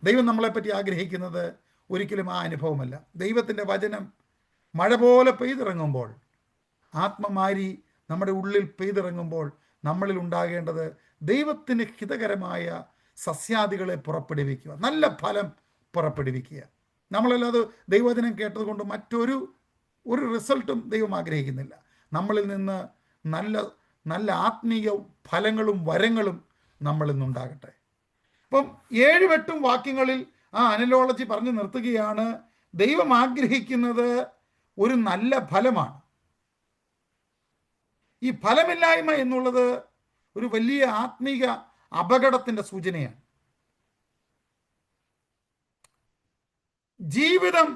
ദൈവം നമ്മളെപ്പറ്റി ആഗ്രഹിക്കുന്നത് ഒരിക്കലും ആ അനുഭവമല്ല. ദൈവത്തിൻ്റെ വചനം മഴ പോലെ പെയ്തിറങ്ങുമ്പോൾ, ആത്മമാരി നമ്മുടെ ഉള്ളിൽ പെയ്തിറങ്ങുമ്പോൾ നമ്മളിൽ ഉണ്ടാകേണ്ടത് ദൈവത്തിന് ഹിതകരമായ സസ്യാദികളെ പുറപ്പെടുവിക്കുക, നല്ല ഫലം പുറപ്പെടുവിക്കുക. നമ്മളല്ലാതെ ദൈവവചനം കേട്ടതുകൊണ്ട് മറ്റൊരു റിസൾട്ടും ദൈവം ആഗ്രഹിക്കുന്നില്ല. നമ്മളിൽ നിന്ന് നല്ല ആത്മീയ ഫലങ്ങളും വരങ്ങളും നമ്മളിൽ നിന്നുണ്ടാകട്ടെ. അപ്പം 7-8 വാക്യങ്ങളിൽ ആ അനലോളജി പറഞ്ഞു നിർത്തുകയാണ്. ദൈവം ആഗ്രഹിക്കുന്നത് ഒരു നല്ല ഫലമാണ്. ഈ ഫലമില്ലായ്മ എന്നുള്ളത് ഒരു വലിയ ആത്മീക അപകടത്തിൻ്റെ സൂചനയാണ്. ജീവിതം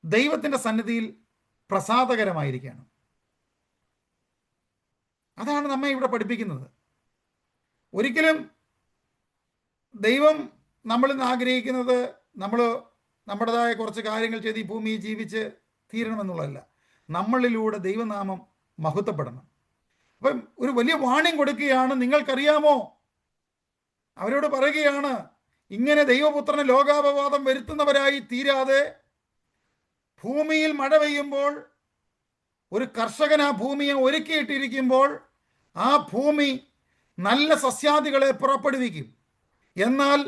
ദൈവത്തിൻ്റെ സന്നിധിയിൽ പ്രസാദകരമായിരിക്കണം. അതാണ് നമ്മെ ഇവിടെ പഠിപ്പിക്കുന്നത്. ഒരിക്കലും ദൈവം നമ്മളിൽ നിന്ന് ആഗ്രഹിക്കുന്നത് നമ്മൾ നമ്മുടേതായ കുറച്ച് കാര്യങ്ങൾ ചെയ്ത് ഈ ഭൂമിയിൽ ജീവിച്ച് തീരണമെന്നുള്ളതല്ല. നമ്മളിലൂടെ ദൈവനാമം മഹത്വപ്പെടണം. അപ്പം ഒരു വലിയ വാണിംഗ് കൊടുക്കുകയാണ്. നിങ്ങൾക്കറിയാമോ, അവരോട് പറയുകയാണ്, ഇങ്ങനെ ദൈവപുത്രന് ലോകാപവാദം വരുത്തുന്നവരായി തീരാതെ ഭൂമിയിൽ മഴ പെയ്യുമ്പോൾ ഒരു കർഷകൻ ആ ഭൂമിയെ ഒരുക്കിയിട്ടിരിക്കുമ്പോൾ ആ ഭൂമി നല്ല സസ്യാദികളെ പുറപ്പെടുവിക്കും. എന്നാൽ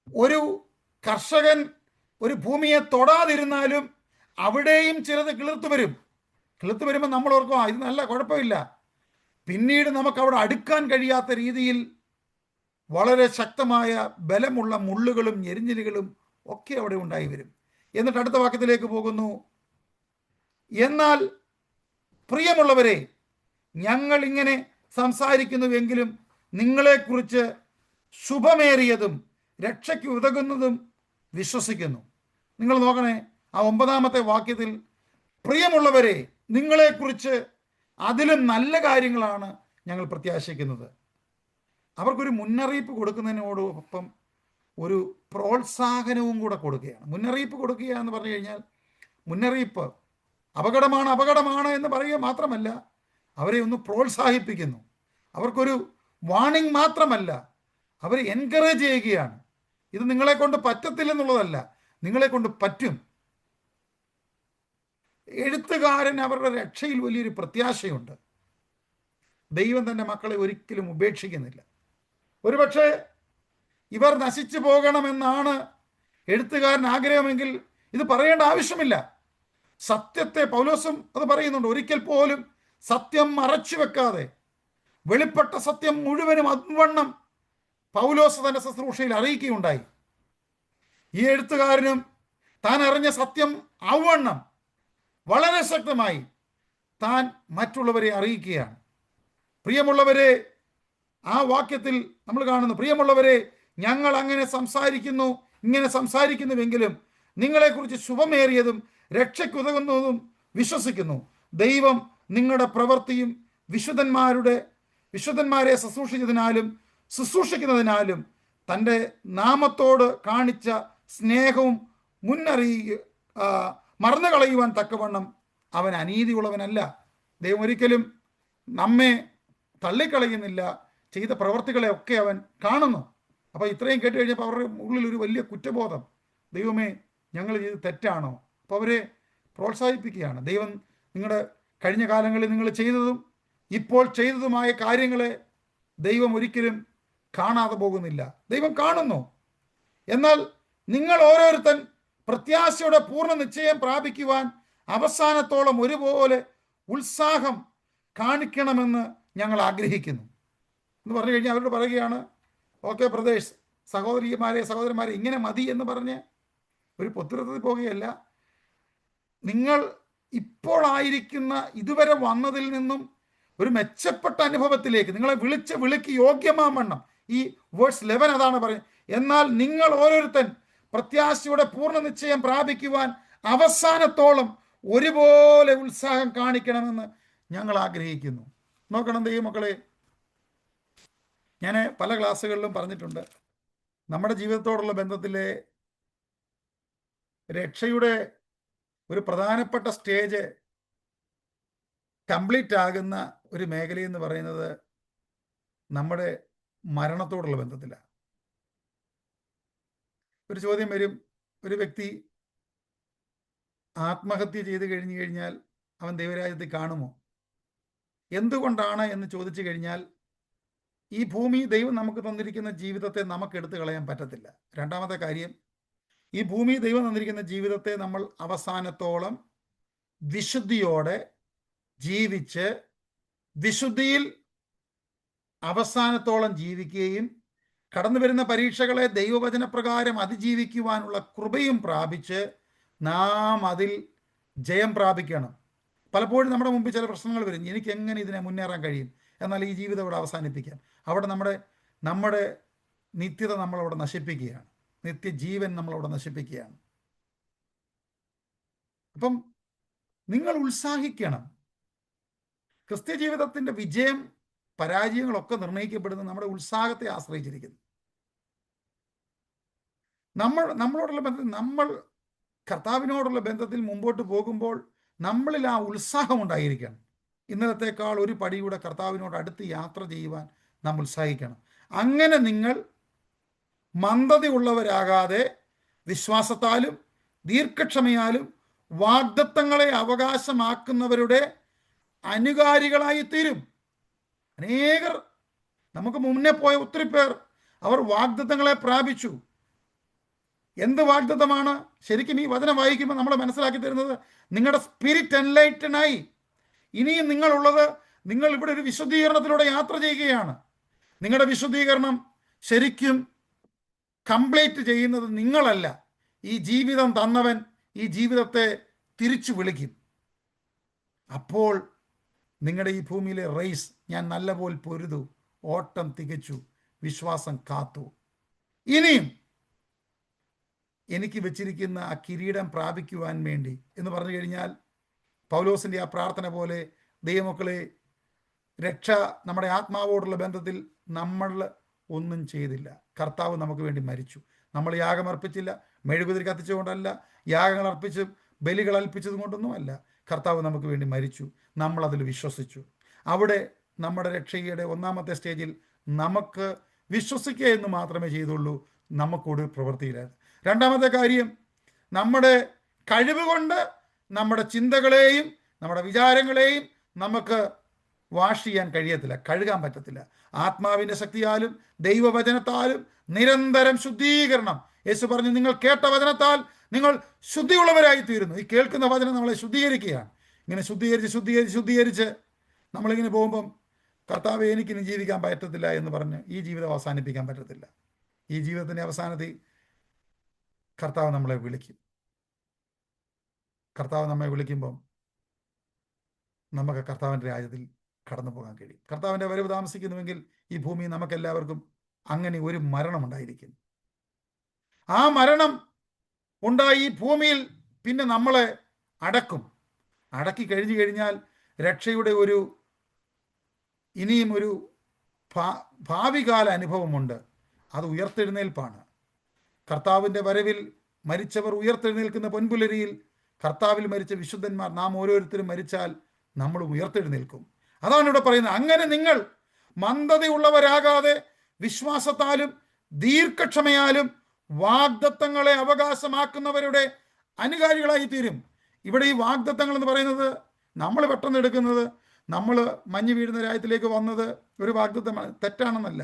ഒരു കർഷകൻ ഒരു ഭൂമിയെ തൊടാതിരുന്നാലും അവിടെയും ചിലത് കിളിർത്തു വരും. കിളിർത്തു വരുമ്പോൾ നമ്മൾ ഓർക്കും, ഇത് നല്ല കുഴപ്പമില്ല. പിന്നീട് നമുക്ക് അവിടെ അടുക്കാൻ കഴിയാത്ത രീതിയിൽ വളരെ ശക്തമായ ബലമുള്ള മുള്ളുകളും ഞെരിഞ്ഞിലുകളും ഒക്കെ അവിടെ ഉണ്ടായി വരും. എന്നിട്ട് അടുത്ത വാക്യത്തിലേക്ക് പോകുന്നു. എന്നാൽ പ്രിയമുള്ളവരെ, ഞങ്ങൾ ഇങ്ങനെ സംസാരിക്കുന്നുവെങ്കിലും നിങ്ങളെക്കുറിച്ച് ശുഭമേറിയതും രക്ഷയ്ക്ക് ഉതകുന്നതും വിശ്വസിക്കുന്നു. നിങ്ങൾ നോക്കണേ, ആ 9-ാമത്തെ വാക്യത്തിൽ പ്രിയമുള്ളവരെ, നിങ്ങളെക്കുറിച്ച് അതിലും നല്ല കാര്യങ്ങളാണ് ഞങ്ങൾ പ്രത്യാശിക്കുന്നത്. അവർക്കൊരു മുന്നറിയിപ്പ് കൊടുക്കുന്നതിനോടൊപ്പം ഒരു പ്രോത്സാഹനവും കൂടെ കൊടുക്കുകയാണ്. മുന്നറിയിപ്പ് കൊടുക്കുക എന്ന് പറഞ്ഞു കഴിഞ്ഞാൽ, മുന്നറിയിപ്പ് അപകടമാണ് എന്ന് പറയുക മാത്രമല്ല, അവരെ ഒന്ന് പ്രോത്സാഹിപ്പിക്കുന്നു. അവർക്കൊരു വാണിംഗ് മാത്രമല്ല, അവരെ എൻകറേജ് ചെയ്യുകയാണ്. ഇത് നിങ്ങളെ കൊണ്ട് പറ്റത്തില്ലെന്നുള്ളതല്ല, നിങ്ങളെ കൊണ്ട് പറ്റും. എഴുത്തുകാരൻ അവരുടെ രക്ഷയിൽ വലിയൊരു പ്രത്യാശയുണ്ട്. ദൈവം തൻ്റെ മക്കളെ ഒരിക്കലും ഉപേക്ഷിക്കുന്നില്ല. ഒരുപക്ഷെ ഇവർ നശിച്ചു പോകണമെന്നാണ് എഴുത്തുകാരൻ ആഗ്രഹമെങ്കിൽ ഇത് പറയേണ്ട ആവശ്യമില്ല. സത്യത്തെ, പൗലോസും അത് പറയുന്നുണ്ട്, ഒരിക്കൽ പോലും സത്യം മറച്ചു വെക്കാതെ വെളിപ്പെട്ട സത്യം മുഴുവനും അതുവണ്ണം പൗലോസ് തന്റെ ശുശ്രൂഷയിൽ അറിയിക്കുകയുണ്ടായി. ഈ എഴുത്തുകാരനും താൻ അറിഞ്ഞ സത്യം അവണ്ണം വളരെ ശക്തമായി താൻ മറ്റുള്ളവരെ അറിയിക്കുകയാണ്. പ്രിയമുള്ളവരെ, ആ വാക്യത്തിൽ നമ്മൾ കാണുന്നു, പ്രിയമുള്ളവരെ, ഞങ്ങൾ ഇങ്ങനെ സംസാരിക്കുന്നുവെങ്കിലും നിങ്ങളെക്കുറിച്ച് ശുഭമേറിയതും രക്ഷയ്ക്കുതകുന്നതും വിശ്വസിക്കുന്നു. ദൈവം നിങ്ങളുടെ പ്രവൃത്തിയും വിശുദ്ധന്മാരെ ശുശ്രൂഷിക്കുന്നതിനാലും തൻ്റെ നാമത്തോട് കാണിച്ച സ്നേഹവും മറന്നു കളയുവാൻ തക്കവണ്ണം അവൻ അനീതിയുള്ളവനല്ല. ദൈവം ഒരിക്കലും നമ്മെ തള്ളിക്കളയുന്നില്ല. ചെയ്ത പ്രവർത്തികളെ ഒക്കെ അവൻ കാണുന്നു. അപ്പോൾ ഇത്രയും കേട്ട് കഴിഞ്ഞപ്പോൾ അവരുടെ ഉള്ളിൽ ഒരു വലിയ കുറ്റബോധം, ദൈവമേ, ഞങ്ങൾ ചെയ്ത് തെറ്റാണോ? അപ്പോൾ അവരെ പ്രോത്സാഹിപ്പിക്കുകയാണ്. ദൈവം നിങ്ങളുടെ കഴിഞ്ഞ കാലങ്ങളിൽ നിങ്ങൾ ചെയ്തതും ഇപ്പോൾ ചെയ്തതുമായ കാര്യങ്ങളെ ദൈവം ഒരിക്കലും കാണാതെ പോകുന്നില്ല. ദൈവം കാണുന്നു. എന്നാൽ നിങ്ങൾ ഓരോരുത്തൻ പ്രത്യാശയുടെ പൂർണ്ണ നിശ്ചയം പ്രാപിക്കുവാൻ അവസാനത്തോളം ഒരുപോലെ ഉത്സാഹം കാണിക്കണമെന്ന് ഞങ്ങൾ ആഗ്രഹിക്കുന്നു എന്ന് പറഞ്ഞു കഴിഞ്ഞാൽ അവരോട് പറയുകയാണ്, ഓക്കെ ബ്രദേഴ്സ്, സഹോദരന്മാരെ ഇങ്ങനെ മതി എന്ന് പറഞ്ഞ് ഒരു പൊതുരത്തിൽ പോകുകയല്ല. നിങ്ങൾ ഇപ്പോൾ ആയിരിക്കുന്ന ഇതുവരെ വന്നതിൽ നിന്നും ഒരു മെച്ചപ്പെട്ട അനുഭവത്തിലേക്ക് നിങ്ങളെ വിളിക്ക് യോഗ്യമാവണ്ണം, ഈ വേഴ്സ് 11 അതാണ് പറയുന്നത്. എന്നാൽ നിങ്ങൾ ഓരോരുത്തൻ പ്രത്യാശയുടെ പൂർണ്ണ നിശ്ചയം പ്രാപിക്കുവാൻ അവസാനത്തോളം ഒരുപോലെ ഉത്സാഹം കാണിക്കണമെന്ന് ഞങ്ങൾ ആഗ്രഹിക്കുന്നു. നോക്കണം ദൈവമക്കളെ, ഞാൻ പല ക്ലാസ്സുകളിലും പറഞ്ഞിട്ടുണ്ട്, നമ്മുടെ ജീവിതത്തോടുള്ള ബന്ധത്തിലെ രക്ഷയുടെ ഒരു പ്രധാനപ്പെട്ട സ്റ്റേജ് കംപ്ലീറ്റ് ആകുന്ന ഒരു മേഖലയെന്ന് പറയുന്നത് നമ്മുടെ മരണത്തോടുള്ള ബന്ധത്തിലാണ്. ഒരു ചോദ്യം വരും, ഒരു വ്യക്തി ആത്മഹത്യ ചെയ്ത് കഴിഞ്ഞാൽ അവൻ ദൈവരാജ്യത്തിൽ കാണുമോ? എന്തുകൊണ്ടാണ് എന്ന് ചോദിച്ചു കഴിഞ്ഞാൽ, ഈ ഭൂമി ദൈവം നമുക്ക് തന്നിരിക്കുന്ന ജീവിതത്തെ നമുക്ക് എടുത്തു കളയാൻ പറ്റത്തില്ല. രണ്ടാമത്തെ കാര്യം, ഈ ഭൂമി ദൈവം തന്നിരിക്കുന്ന ജീവിതത്തെ നമ്മൾ അവസാനത്തോളം വിശുദ്ധിയോടെ ജീവിച്ച് വിശുദ്ധിയിൽ അവസാനത്തോളം ജീവിക്കുകയും കടന്നു വരുന്ന പരീക്ഷകളെ ദൈവവചനപ്രകാരം അതിജീവിക്കുവാനുള്ള കൃപയും പ്രാപിച്ച് നാം അതിൽ ജയം പ്രാപിക്കണം. പലപ്പോഴും നമ്മുടെ മുമ്പിൽ ചില പ്രശ്നങ്ങൾ വരും, എനിക്ക് എങ്ങനെ ഇതിനെ മുന്നേറാൻ കഴിയും, എന്നാൽ ഈ ജീവിതം ഇവിടെ അവസാനിപ്പിക്കാം. അവിടെ നമ്മുടെ നിത്യത നമ്മളവിടെ നശിപ്പിക്കുകയാണ്, നിത്യജീവൻ നമ്മളവിടെ നശിപ്പിക്കുകയാണ്. അപ്പം നിങ്ങൾ ഉത്സാഹിക്കണം. ക്രിസ്ത്യ ജീവിതത്തിൻ്റെ വിജയം പരാജയങ്ങളൊക്കെ നിർണ്ണയിക്കപ്പെടുന്നത് നമ്മുടെ ഉത്സാഹത്തെ ആശ്രയിച്ചിരിക്കുന്നു. നമ്മളോടുള്ള ബന്ധത്തിൽ, നമ്മൾ കർത്താവിനോടുള്ള ബന്ധത്തിൽ മുമ്പോട്ട് പോകുമ്പോൾ നമ്മളിൽ ആ ഉത്സാഹം ഉണ്ടായിരിക്കണം. ഇന്നലത്തേക്കാൾ ഒരു പടിയുടെ കർത്താവിനോട് അടുത്ത് യാത്ര ചെയ്യുവാൻ നാം ഉത്സാഹിക്കണം. അങ്ങനെ നിങ്ങൾ മന്ദതയുള്ളവരാകാതെ വിശ്വാസത്താലും ദീർഘക്ഷമയാലും വാഗ്ദത്തങ്ങളെ അവകാശമാക്കുന്നവരുടെ അനുകാരികളായി തീരും. അനേകർ, നമുക്ക് മുന്നേ പോയ ഒത്തിരി പേർ, അവർ വാഗ്ദത്തങ്ങളെ പ്രാപിച്ചു. എന്ത് വാഗ്ദത്തമാണ്? ശരിക്കും ഈ വചനം വായിക്കുമ്പോൾ നമ്മൾ മനസ്സിലാക്കി തരുന്നത്, നിങ്ങളുടെ സ്പിരിറ്റ് എൻലൈറ്റനായി. ഇനിയും നിങ്ങളുള്ളത്, നിങ്ങൾ ഇവിടെ ഒരു വിശുദ്ധീകരണത്തിലൂടെ യാത്ര ചെയ്യുകയാണ്. നിങ്ങളുടെ വിശുദ്ധീകരണം ശരിക്കും കംപ്ലീറ്റ് ചെയ്യുന്നത് നിങ്ങളല്ല. ഈ ജീവിതം തന്നവൻ ഈ ജീവിതത്തെ തിരിച്ചു വിളിക്കും. അപ്പോൾ നിങ്ങളുടെ ഈ ഭൂമിയിലെ റേസ് ഞാൻ നല്ലപോലെ പൊരുതു, ഓട്ടം തികച്ചു, വിശ്വാസം കാത്തു, ഇനിയും എനിക്ക് വെച്ചിരിക്കുന്ന ആ കിരീടം പ്രാപിക്കുവാൻ വേണ്ടി എന്ന് പറഞ്ഞു കഴിഞ്ഞാൽ പൗലോസിൻ്റെ ആ പ്രാർത്ഥന പോലെ, ദൈവമക്കളെ, രക്ഷ നമ്മുടെ ആത്മാവോടുള്ള ബന്ധത്തിൽ നമ്മൾ ഒന്നും ചെയ്തില്ല. കർത്താവ് നമുക്ക് വേണ്ടി മരിച്ചു. നമ്മൾ യാഗം അർപ്പിച്ചില്ല, മെഴുകുതിരി കത്തിച്ചുകൊണ്ടല്ല, യാഗങ്ങൾ അർപ്പിച്ച് ബലികൾ അർപ്പിച്ചത് കൊണ്ടൊന്നുമല്ല. കർത്താവ് നമുക്ക് വേണ്ടി മരിച്ചു, നമ്മളതിൽ വിശ്വസിച്ചു. അവിടെ നമ്മുടെ രക്ഷയുടെ ഒന്നാമത്തെ സ്റ്റേജിൽ നമുക്ക് വിശ്വസിക്കുക എന്ന് മാത്രമേ ചെയ്തുള്ളൂ, നമുക്കൂടെ പ്രവൃത്തിയിലായിരുന്നു. രണ്ടാമത്തെ കാര്യം, നമ്മുടെ കഴിവ് കൊണ്ട് നമ്മുടെ ചിന്തകളെയും നമ്മുടെ വിചാരങ്ങളെയും നമുക്ക് വാഷ് ചെയ്യാൻ കഴിയത്തില്ല, കഴുകാൻ പറ്റത്തില്ല. ആത്മാവിൻ്റെ ശക്തിയാലും ദൈവവചനത്താലും നിരന്തരം ശുദ്ധീകരണം. യേശു പറഞ്ഞു, നിങ്ങൾ കേട്ട വചനത്താൽ നിങ്ങൾ ശുദ്ധിയുള്ളവരായി തീരുന്നു. ഈ കേൾക്കുന്ന വചനം നമ്മളെ ശുദ്ധീകരിക്കുകയാണ്. ഇങ്ങനെ ശുദ്ധീകരിച്ച് നമ്മളിങ്ങനെ പോകുമ്പം, കർത്താവ് എനിക്കിനി ജീവിക്കാൻ പറ്റത്തില്ല എന്ന് പറഞ്ഞ് ഈ ജീവിതം അവസാനിപ്പിക്കാൻ പറ്റത്തില്ല. ഈ ജീവിതത്തിൻ്റെ അവസാനത്തിൽ കർത്താവ് നമ്മളെ വിളിക്കും. കർത്താവ് നമ്മെ വിളിക്കുമ്പം നമുക്ക് കർത്താവിൻ്റെ രാജ്യത്തിൽ കടന്നു പോകാൻ കഴിയും. കർത്താവിൻ്റെ വരവ് താമസിക്കുന്നുവെങ്കിൽ ഈ ഭൂമി നമുക്കെല്ലാവർക്കും അങ്ങനെ ഒരു മരണം ഉണ്ടായിരിക്കും. ആ മരണം ഉണ്ടായി ഈ ഭൂമിയിൽ പിന്നെ നമ്മളെ അടക്കി കഴിഞ്ഞു കഴിഞ്ഞാൽ രക്ഷയുടെ ഇനിയും ഒരു ഭാവികാല അനുഭവമുണ്ട്. അത് ഉയർത്തെഴുന്നേൽപ്പാണ്. കർത്താവിൻ്റെ വരവിൽ മരിച്ചവർ ഉയർത്തെഴുന്നേൽക്കുന്ന പൊൻപുലരിയിൽ കർത്താവിൽ മരിച്ച വിശുദ്ധന്മാർ നാം ഓരോരുത്തരും മരിച്ചാൽ നമ്മൾ ഉയർത്തെഴുന്നേൽക്കും. അതാണ് ഇവിടെ പറയുന്നത്. അങ്ങനെ നിങ്ങൾ മന്ദതയുള്ളവരാകാതെ വിശ്വാസത്താലും ദീർഘക്ഷമയാലും വാഗ്ദത്തങ്ങളെ അവകാശമാക്കുന്നവരുടെ അനുകാരികളായി തീരും. ഇവിടെ ഈ വാഗ്ദത്തങ്ങൾ എന്ന് പറയുന്നത് നമ്മൾ പെട്ടെന്ന് എടുക്കുന്നത്, നമ്മൾ മഞ്ഞ് വീഴുന്ന രാജ്യത്തിലേക്ക് വന്നത് ഒരു വാഗ്ദത്തമാണ്, തെറ്റാണെന്നല്ല.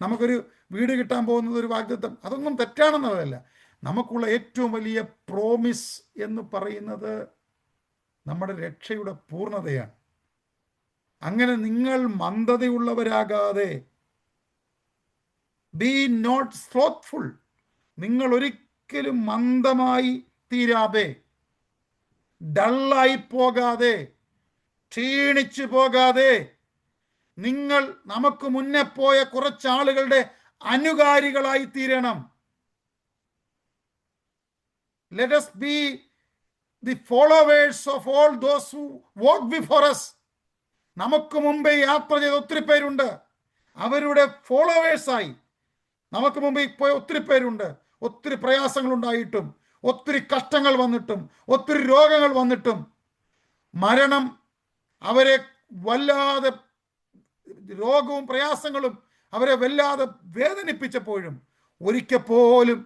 നമുക്കൊരു വീട് കിട്ടാൻ പോകുന്നത് ഒരു വാഗ്ദത്തം, അതൊന്നും തെറ്റാണെന്നതല്ല. നമുക്കുള്ള ഏറ്റവും വലിയ പ്രോമിസ് എന്ന് പറയുന്നത് നമ്മുടെ രക്ഷയുടെ പൂർണ്ണതയാണ്. അങ്ങനെ നിങ്ങൾ മന്ദതയുള്ളവരാകാതെ, ബി നോട്ട് സ്ലോത്ത്ഫുൾ, നിങ്ങൾ ഒരിക്കലും മന്ദമായി തീരാതെ, ഡള്ളായി പോകാതെ, ക്ഷീണിച്ചു പോകാതെ, നിങ്ങൾ നമുക്ക് മുന്നേ പോയ കുറച്ചാളുകളുടെ അനുകാരികളായി തീരണം. Let us be the followers of all those who walk before us. നമുക്ക് മുമ്പേ യാത്ര ചെയ്ത ഒത്തിരി പേരുണ്ട്, അവരുടെ ഫോളോവേഴ്സായി നമുക്ക് മുമ്പേ പോയ ഒത്തിരി പേരുണ്ട്. ഒത്തിരി പ്രയാസങ്ങളുണ്ടായിട്ടും, ഒത്തിരി കഷ്ടങ്ങൾ വന്നിട്ടും, ഒത്തിരി രോഗങ്ങൾ വന്നിട്ടും, മരണം അവരെ വല്ലാതെ, രോഗവും പ്രയാസങ്ങളും അവരെ വല്ലാതെ വേദനിപ്പിച്ചപ്പോഴും ഒരിക്കൽ പോലും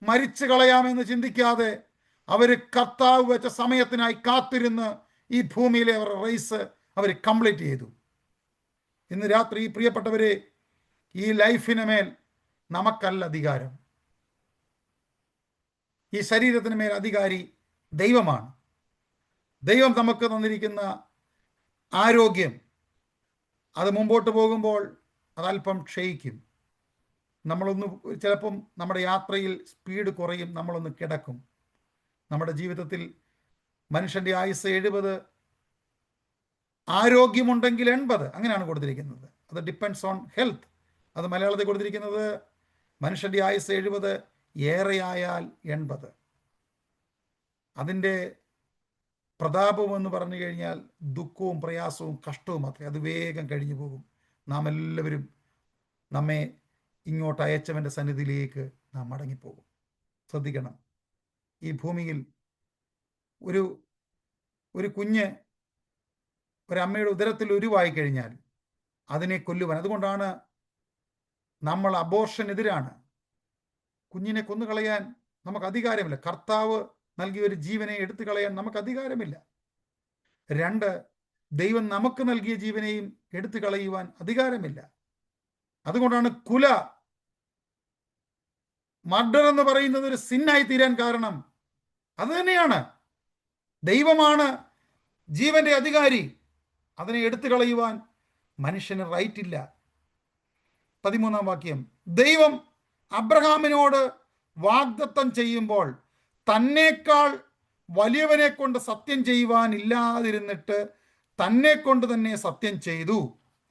മരിച്ചു കളയാമെന്ന് ചിന്തിക്കാതെ അവർ കർത്താവ് വെച്ച സമയത്തിനായി കാത്തിരുന്ന് ഈ ഭൂമിയിലെ അവരുടെ റേസ് അവർ കംപ്ലീറ്റ് ചെയ്തു. ഇന്ന് രാത്രി പ്രിയപ്പെട്ടവരെ, ഈ ലൈഫിന് മേൽ നമുക്കല്ല അധികാരം. ഈ ശരീരത്തിന് മേൽ അധികാരി ദൈവമാണ്. ദൈവം നമുക്ക് തന്നിരിക്കുന്ന ആരോഗ്യം, അത് മുമ്പോട്ട് പോകുമ്പോൾ അതല്പം ക്ഷയിക്കും. നമ്മളൊന്ന് ചിലപ്പം നമ്മുടെ യാത്രയിൽ സ്പീഡ് കുറയും, നമ്മളൊന്ന് കിടക്കും. നമ്മുടെ ജീവിതത്തിൽ മനുഷ്യൻ്റെ ആയുസ് 70, ആരോഗ്യമുണ്ടെങ്കിൽ 80, അങ്ങനെയാണ് കൊടുത്തിരിക്കുന്നത്. അത് ഡിപ്പെൻഡ്സ് ഓൺ ഹെൽത്ത്. അത് മലയാളത്തിൽ കൊടുത്തിരിക്കുന്നത് മനുഷ്യൻ്റെ ആയുസ് 70, ഏറെയായാൽ 80. അതിൻ്റെ പ്രതാപം എന്ന് പറഞ്ഞു കഴിഞ്ഞാൽ ദുഃഖവും പ്രയാസവും കഷ്ടവും മാത്രമേ. അത് വേഗം കഴിഞ്ഞു പോകും. നാം എല്ലാവരും നമ്മെ ഇങ്ങോട്ട് അയച്ചവൻ്റെ സന്നിധിയിലേക്ക് നാം മടങ്ങിപ്പോകും. ശ്രദ്ധിക്കണം, ഈ ഭൂമിയിൽ ഒരു കുഞ്ഞ് ഒരമ്മയുടെ ഉദരത്തിൽ ഉരുവായി കഴിഞ്ഞാൽ അതിനെ കൊല്ലുവാൻ, അതുകൊണ്ടാണ് നമ്മൾ അബോർഷനെതിരാണ്. കുഞ്ഞിനെ കൊന്നുകളയാൻ നമുക്ക് അധികാരമില്ല. കർത്താവ് നൽകിയ ഒരു ജീവനെ എടുത്തു കളയാൻ നമുക്ക് അധികാരമില്ല. 2, ദൈവം നമുക്ക് നൽകിയ ജീവനെയും എടുത്തു കളയുവാൻ അധികാരമില്ല. അതുകൊണ്ടാണ് മർഡർ എന്ന് പറയുന്നത് ഒരു സിന്നായി തീരാൻ കാരണം അത് തന്നെയാണ്. ദൈവമാണ് ജീവന്റെ അധികാരി, അതിനെ എടുത്തു കളയുവാൻ മനുഷ്യന് റൈറ്റ് ഇല്ല. 13-ാം വാക്യം, ദൈവം അബ്രഹാമിനോട് വാഗ്ദത്തം ചെയ്യുമ്പോൾ തന്നേക്കാൾ വലിയവനെ കൊണ്ട് സത്യം ചെയ്യുവാൻ ഇല്ലാതിരുന്നിട്ട് തന്നെ കൊണ്ട് തന്നെ സത്യം ചെയ്തു.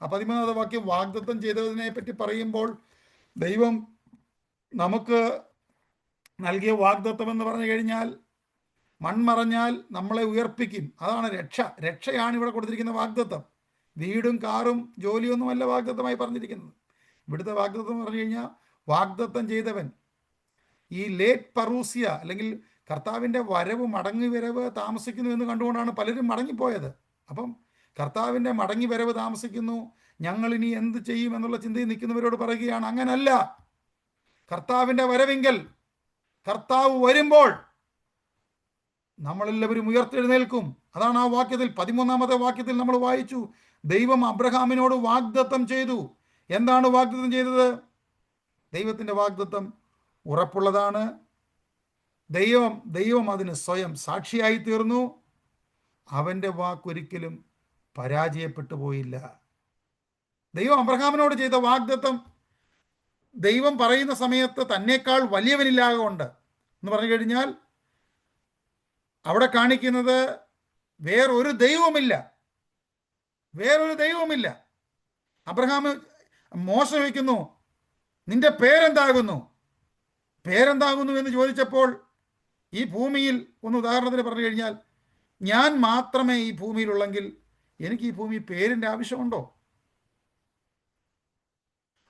13ാമത്തെ വാക്യം വാഗ്ദത്തം ചെയ്തതിനെ പറ്റി പറയുമ്പോൾ ദൈവം നമുക്ക് നൽകിയ വാഗ്ദത്തം എന്ന് പറഞ്ഞു കഴിഞ്ഞാൽ മൺമറഞ്ഞാൽ നമ്മളെ ഉയർപ്പിക്കും. അതാണ് രക്ഷ. രക്ഷയാണ് ഇവിടെ കൊടുത്തിരിക്കുന്ന വാഗ്ദത്തം. വീടും കാറും ജോലിയൊന്നുമല്ല വാഗ്ദത്തമായി പറഞ്ഞിരിക്കുന്നത്. ഇവിടുത്തെ വാഗ്ദത്തം എന്ന് പറഞ്ഞു കഴിഞ്ഞാൽ വാഗ്ദത്തം ചെയ്തവൻ, ഈ ലേറ്റ് പറൂസിയ അല്ലെങ്കിൽ കർത്താവിൻ്റെ വരവ് മടങ്ങി വരവ് താമസിക്കുന്നു എന്ന് കണ്ടുകൊണ്ടാണ് പലരും മടങ്ങിപ്പോയത്. അപ്പം കർത്താവിൻ്റെ മടങ്ങി വരവ് താമസിക്കുന്നു, ഞങ്ങൾ ഇനി എന്ത് ചെയ്യും എന്നുള്ള ചിന്തയിൽ നിൽക്കുന്നവരോട് പറയുകയാണ്, അങ്ങനല്ല. കർത്താവിൻ്റെ വരവെങ്കിൽ കർത്താവ് വരുമ്പോൾ നമ്മളെല്ലാവരും ഉയർത്തെഴുന്നേൽക്കും. അതാണ് ആ വാക്യത്തിൽ 13ാമത്തെ വാക്യത്തിൽ നമ്മൾ വായിച്ചു. ദൈവം അബ്രഹാമിനോട് വാഗ്ദത്തം ചെയ്തു. എന്താണ് വാഗ്ദത്തം ചെയ്തത്? ദൈവത്തിൻ്റെ വാഗ്ദത്തം ഉറപ്പുള്ളതാണ്. ദൈവം അതിന് സ്വയം സാക്ഷിയായി തീർന്നു. അവൻ്റെ വാക്കൊരിക്കലും പരാജയപ്പെട്ടു പോയില്ല. ദൈവം അബ്രഹാമിനോട് ചെയ്ത വാഗ്ദത്തം ദൈവം പറയുന്ന സമയത്ത് തന്നേക്കാൾ വലിയവനില്ലാകൊണ്ട് എന്ന് പറഞ്ഞു കഴിഞ്ഞാൽ അവിടെ കാണിക്കുന്നത് വേറൊരു ദൈവമില്ല. അബ്രഹാം മോശ ചോദിക്കുന്നു, നിന്റെ പേരെന്താകുന്നു എന്ന് ചോദിച്ചപ്പോൾ ഈ ഭൂമിയിൽ ഒന്ന് ഉദാഹരണത്തിന് പറഞ്ഞു കഴിഞ്ഞാൽ ഞാൻ മാത്രമേ ഈ ഭൂമിയിലുള്ളെങ്കിൽ എനിക്ക് ഈ ഭൂമി പേരിൻ്റെ ആവശ്യമുണ്ടോ?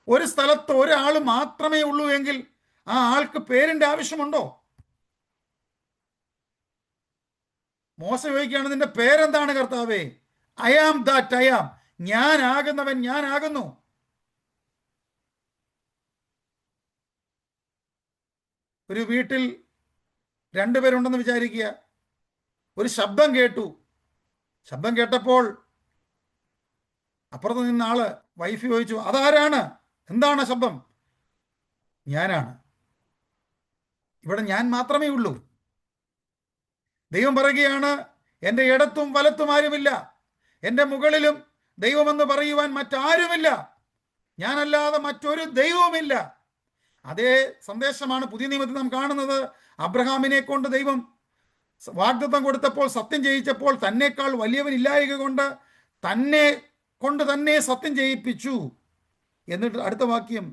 ഒരു സ്ഥലത്ത് ഒരാൾ മാത്രമേ ഉള്ളൂ എങ്കിൽ ആ ആൾക്ക് പേരിൻ്റെ ആവശ്യമുണ്ടോ? മോശ ചോദിക്കുകയാണ്, നിന്റെ പേരെന്താണ് കർത്താവേ? I am that I am. ഞാനാകുന്നവൻ ഞാനാകുന്നു. ഒരു വീട്ടിൽ രണ്ടുപേരുണ്ടെന്ന് വിചാരിക്കുക. ഒരു ശബ്ദം കേട്ടപ്പോൾ അപ്പുറത്ത് നിന്ന ആള് വൈഫ് ചോദിച്ചു, അതാരാണ്? എന്താണ് ശബ്ദം? ഞാനാണ്. ഇവിടെ ഞാൻ മാത്രമേ ഉള്ളൂ. ദൈവം പറയുകയാണ്, എൻ്റെ ഇടത്തും വലത്തും ആരുമില്ല, എൻ്റെ മുകളിലും ദൈവമെന്ന് പറയുവാൻ മറ്റാരുമില്ല, ഞാനല്ലാതെ മറ്റൊരു ദൈവവുമില്ല. അതേ സന്ദേശമാണ് പുതിയ നിയമത്തിൽ നാം കാണുന്നത്. അബ്രഹാമിനെ കൊണ്ട് ദൈവം വാഗ്ദത്തം കൊടുത്തപ്പോൾ, സത്യം ചെയ്യിച്ചപ്പോൾ തന്നേക്കാൾ വലിയവനില്ലായക കൊണ്ട് തന്നെ സത്യം ചെയ്യിപ്പിച്ചു. എന്നിട്ട് അടുത്ത വാക്യം,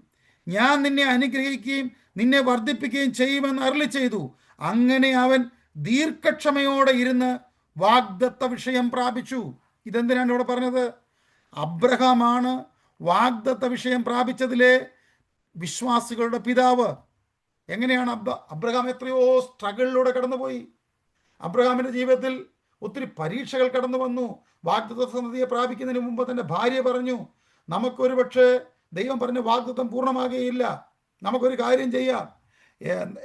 ഞാൻ നിന്നെ അനുഗ്രഹിക്കുകയും നിന്നെ വർദ്ധിപ്പിക്കുകയും ചെയ്യുമെന്ന് അരുളി ചെയ്തു. അങ്ങനെ അവൻ ദീർഘക്ഷമയോടെ ഇരുന്ന് വാഗ്ദത്ത വിഷയം പ്രാപിച്ചു. ഇതെന്തിനാണ് ഇവിടെ പറഞ്ഞത്? അബ്രഹാമാണ് വാഗ്ദത്ത വിഷയം പ്രാപിച്ചതിലെ വിശ്വാസികളുടെ പിതാവ്. എങ്ങനെയാണ് അബ്രഹാം എത്രയോ സ്ട്രഗിളിലൂടെ കടന്നുപോയി. അബ്രഹാമിൻ്റെ ജീവിതത്തിൽ ഒത്തിരി പരീക്ഷകൾ കടന്നു വന്നു. വാഗ്ദത്ത സന്തതിയെ പ്രാപിക്കുന്നതിന് മുമ്പ് തൻ്റെ ഭാര്യ പറഞ്ഞു, നമുക്കൊരു പക്ഷേ ദൈവം പറഞ്ഞ വാഗ്ദത്തം പൂർണ്ണമാകുകയില്ല, നമുക്കൊരു കാര്യം ചെയ്യാം,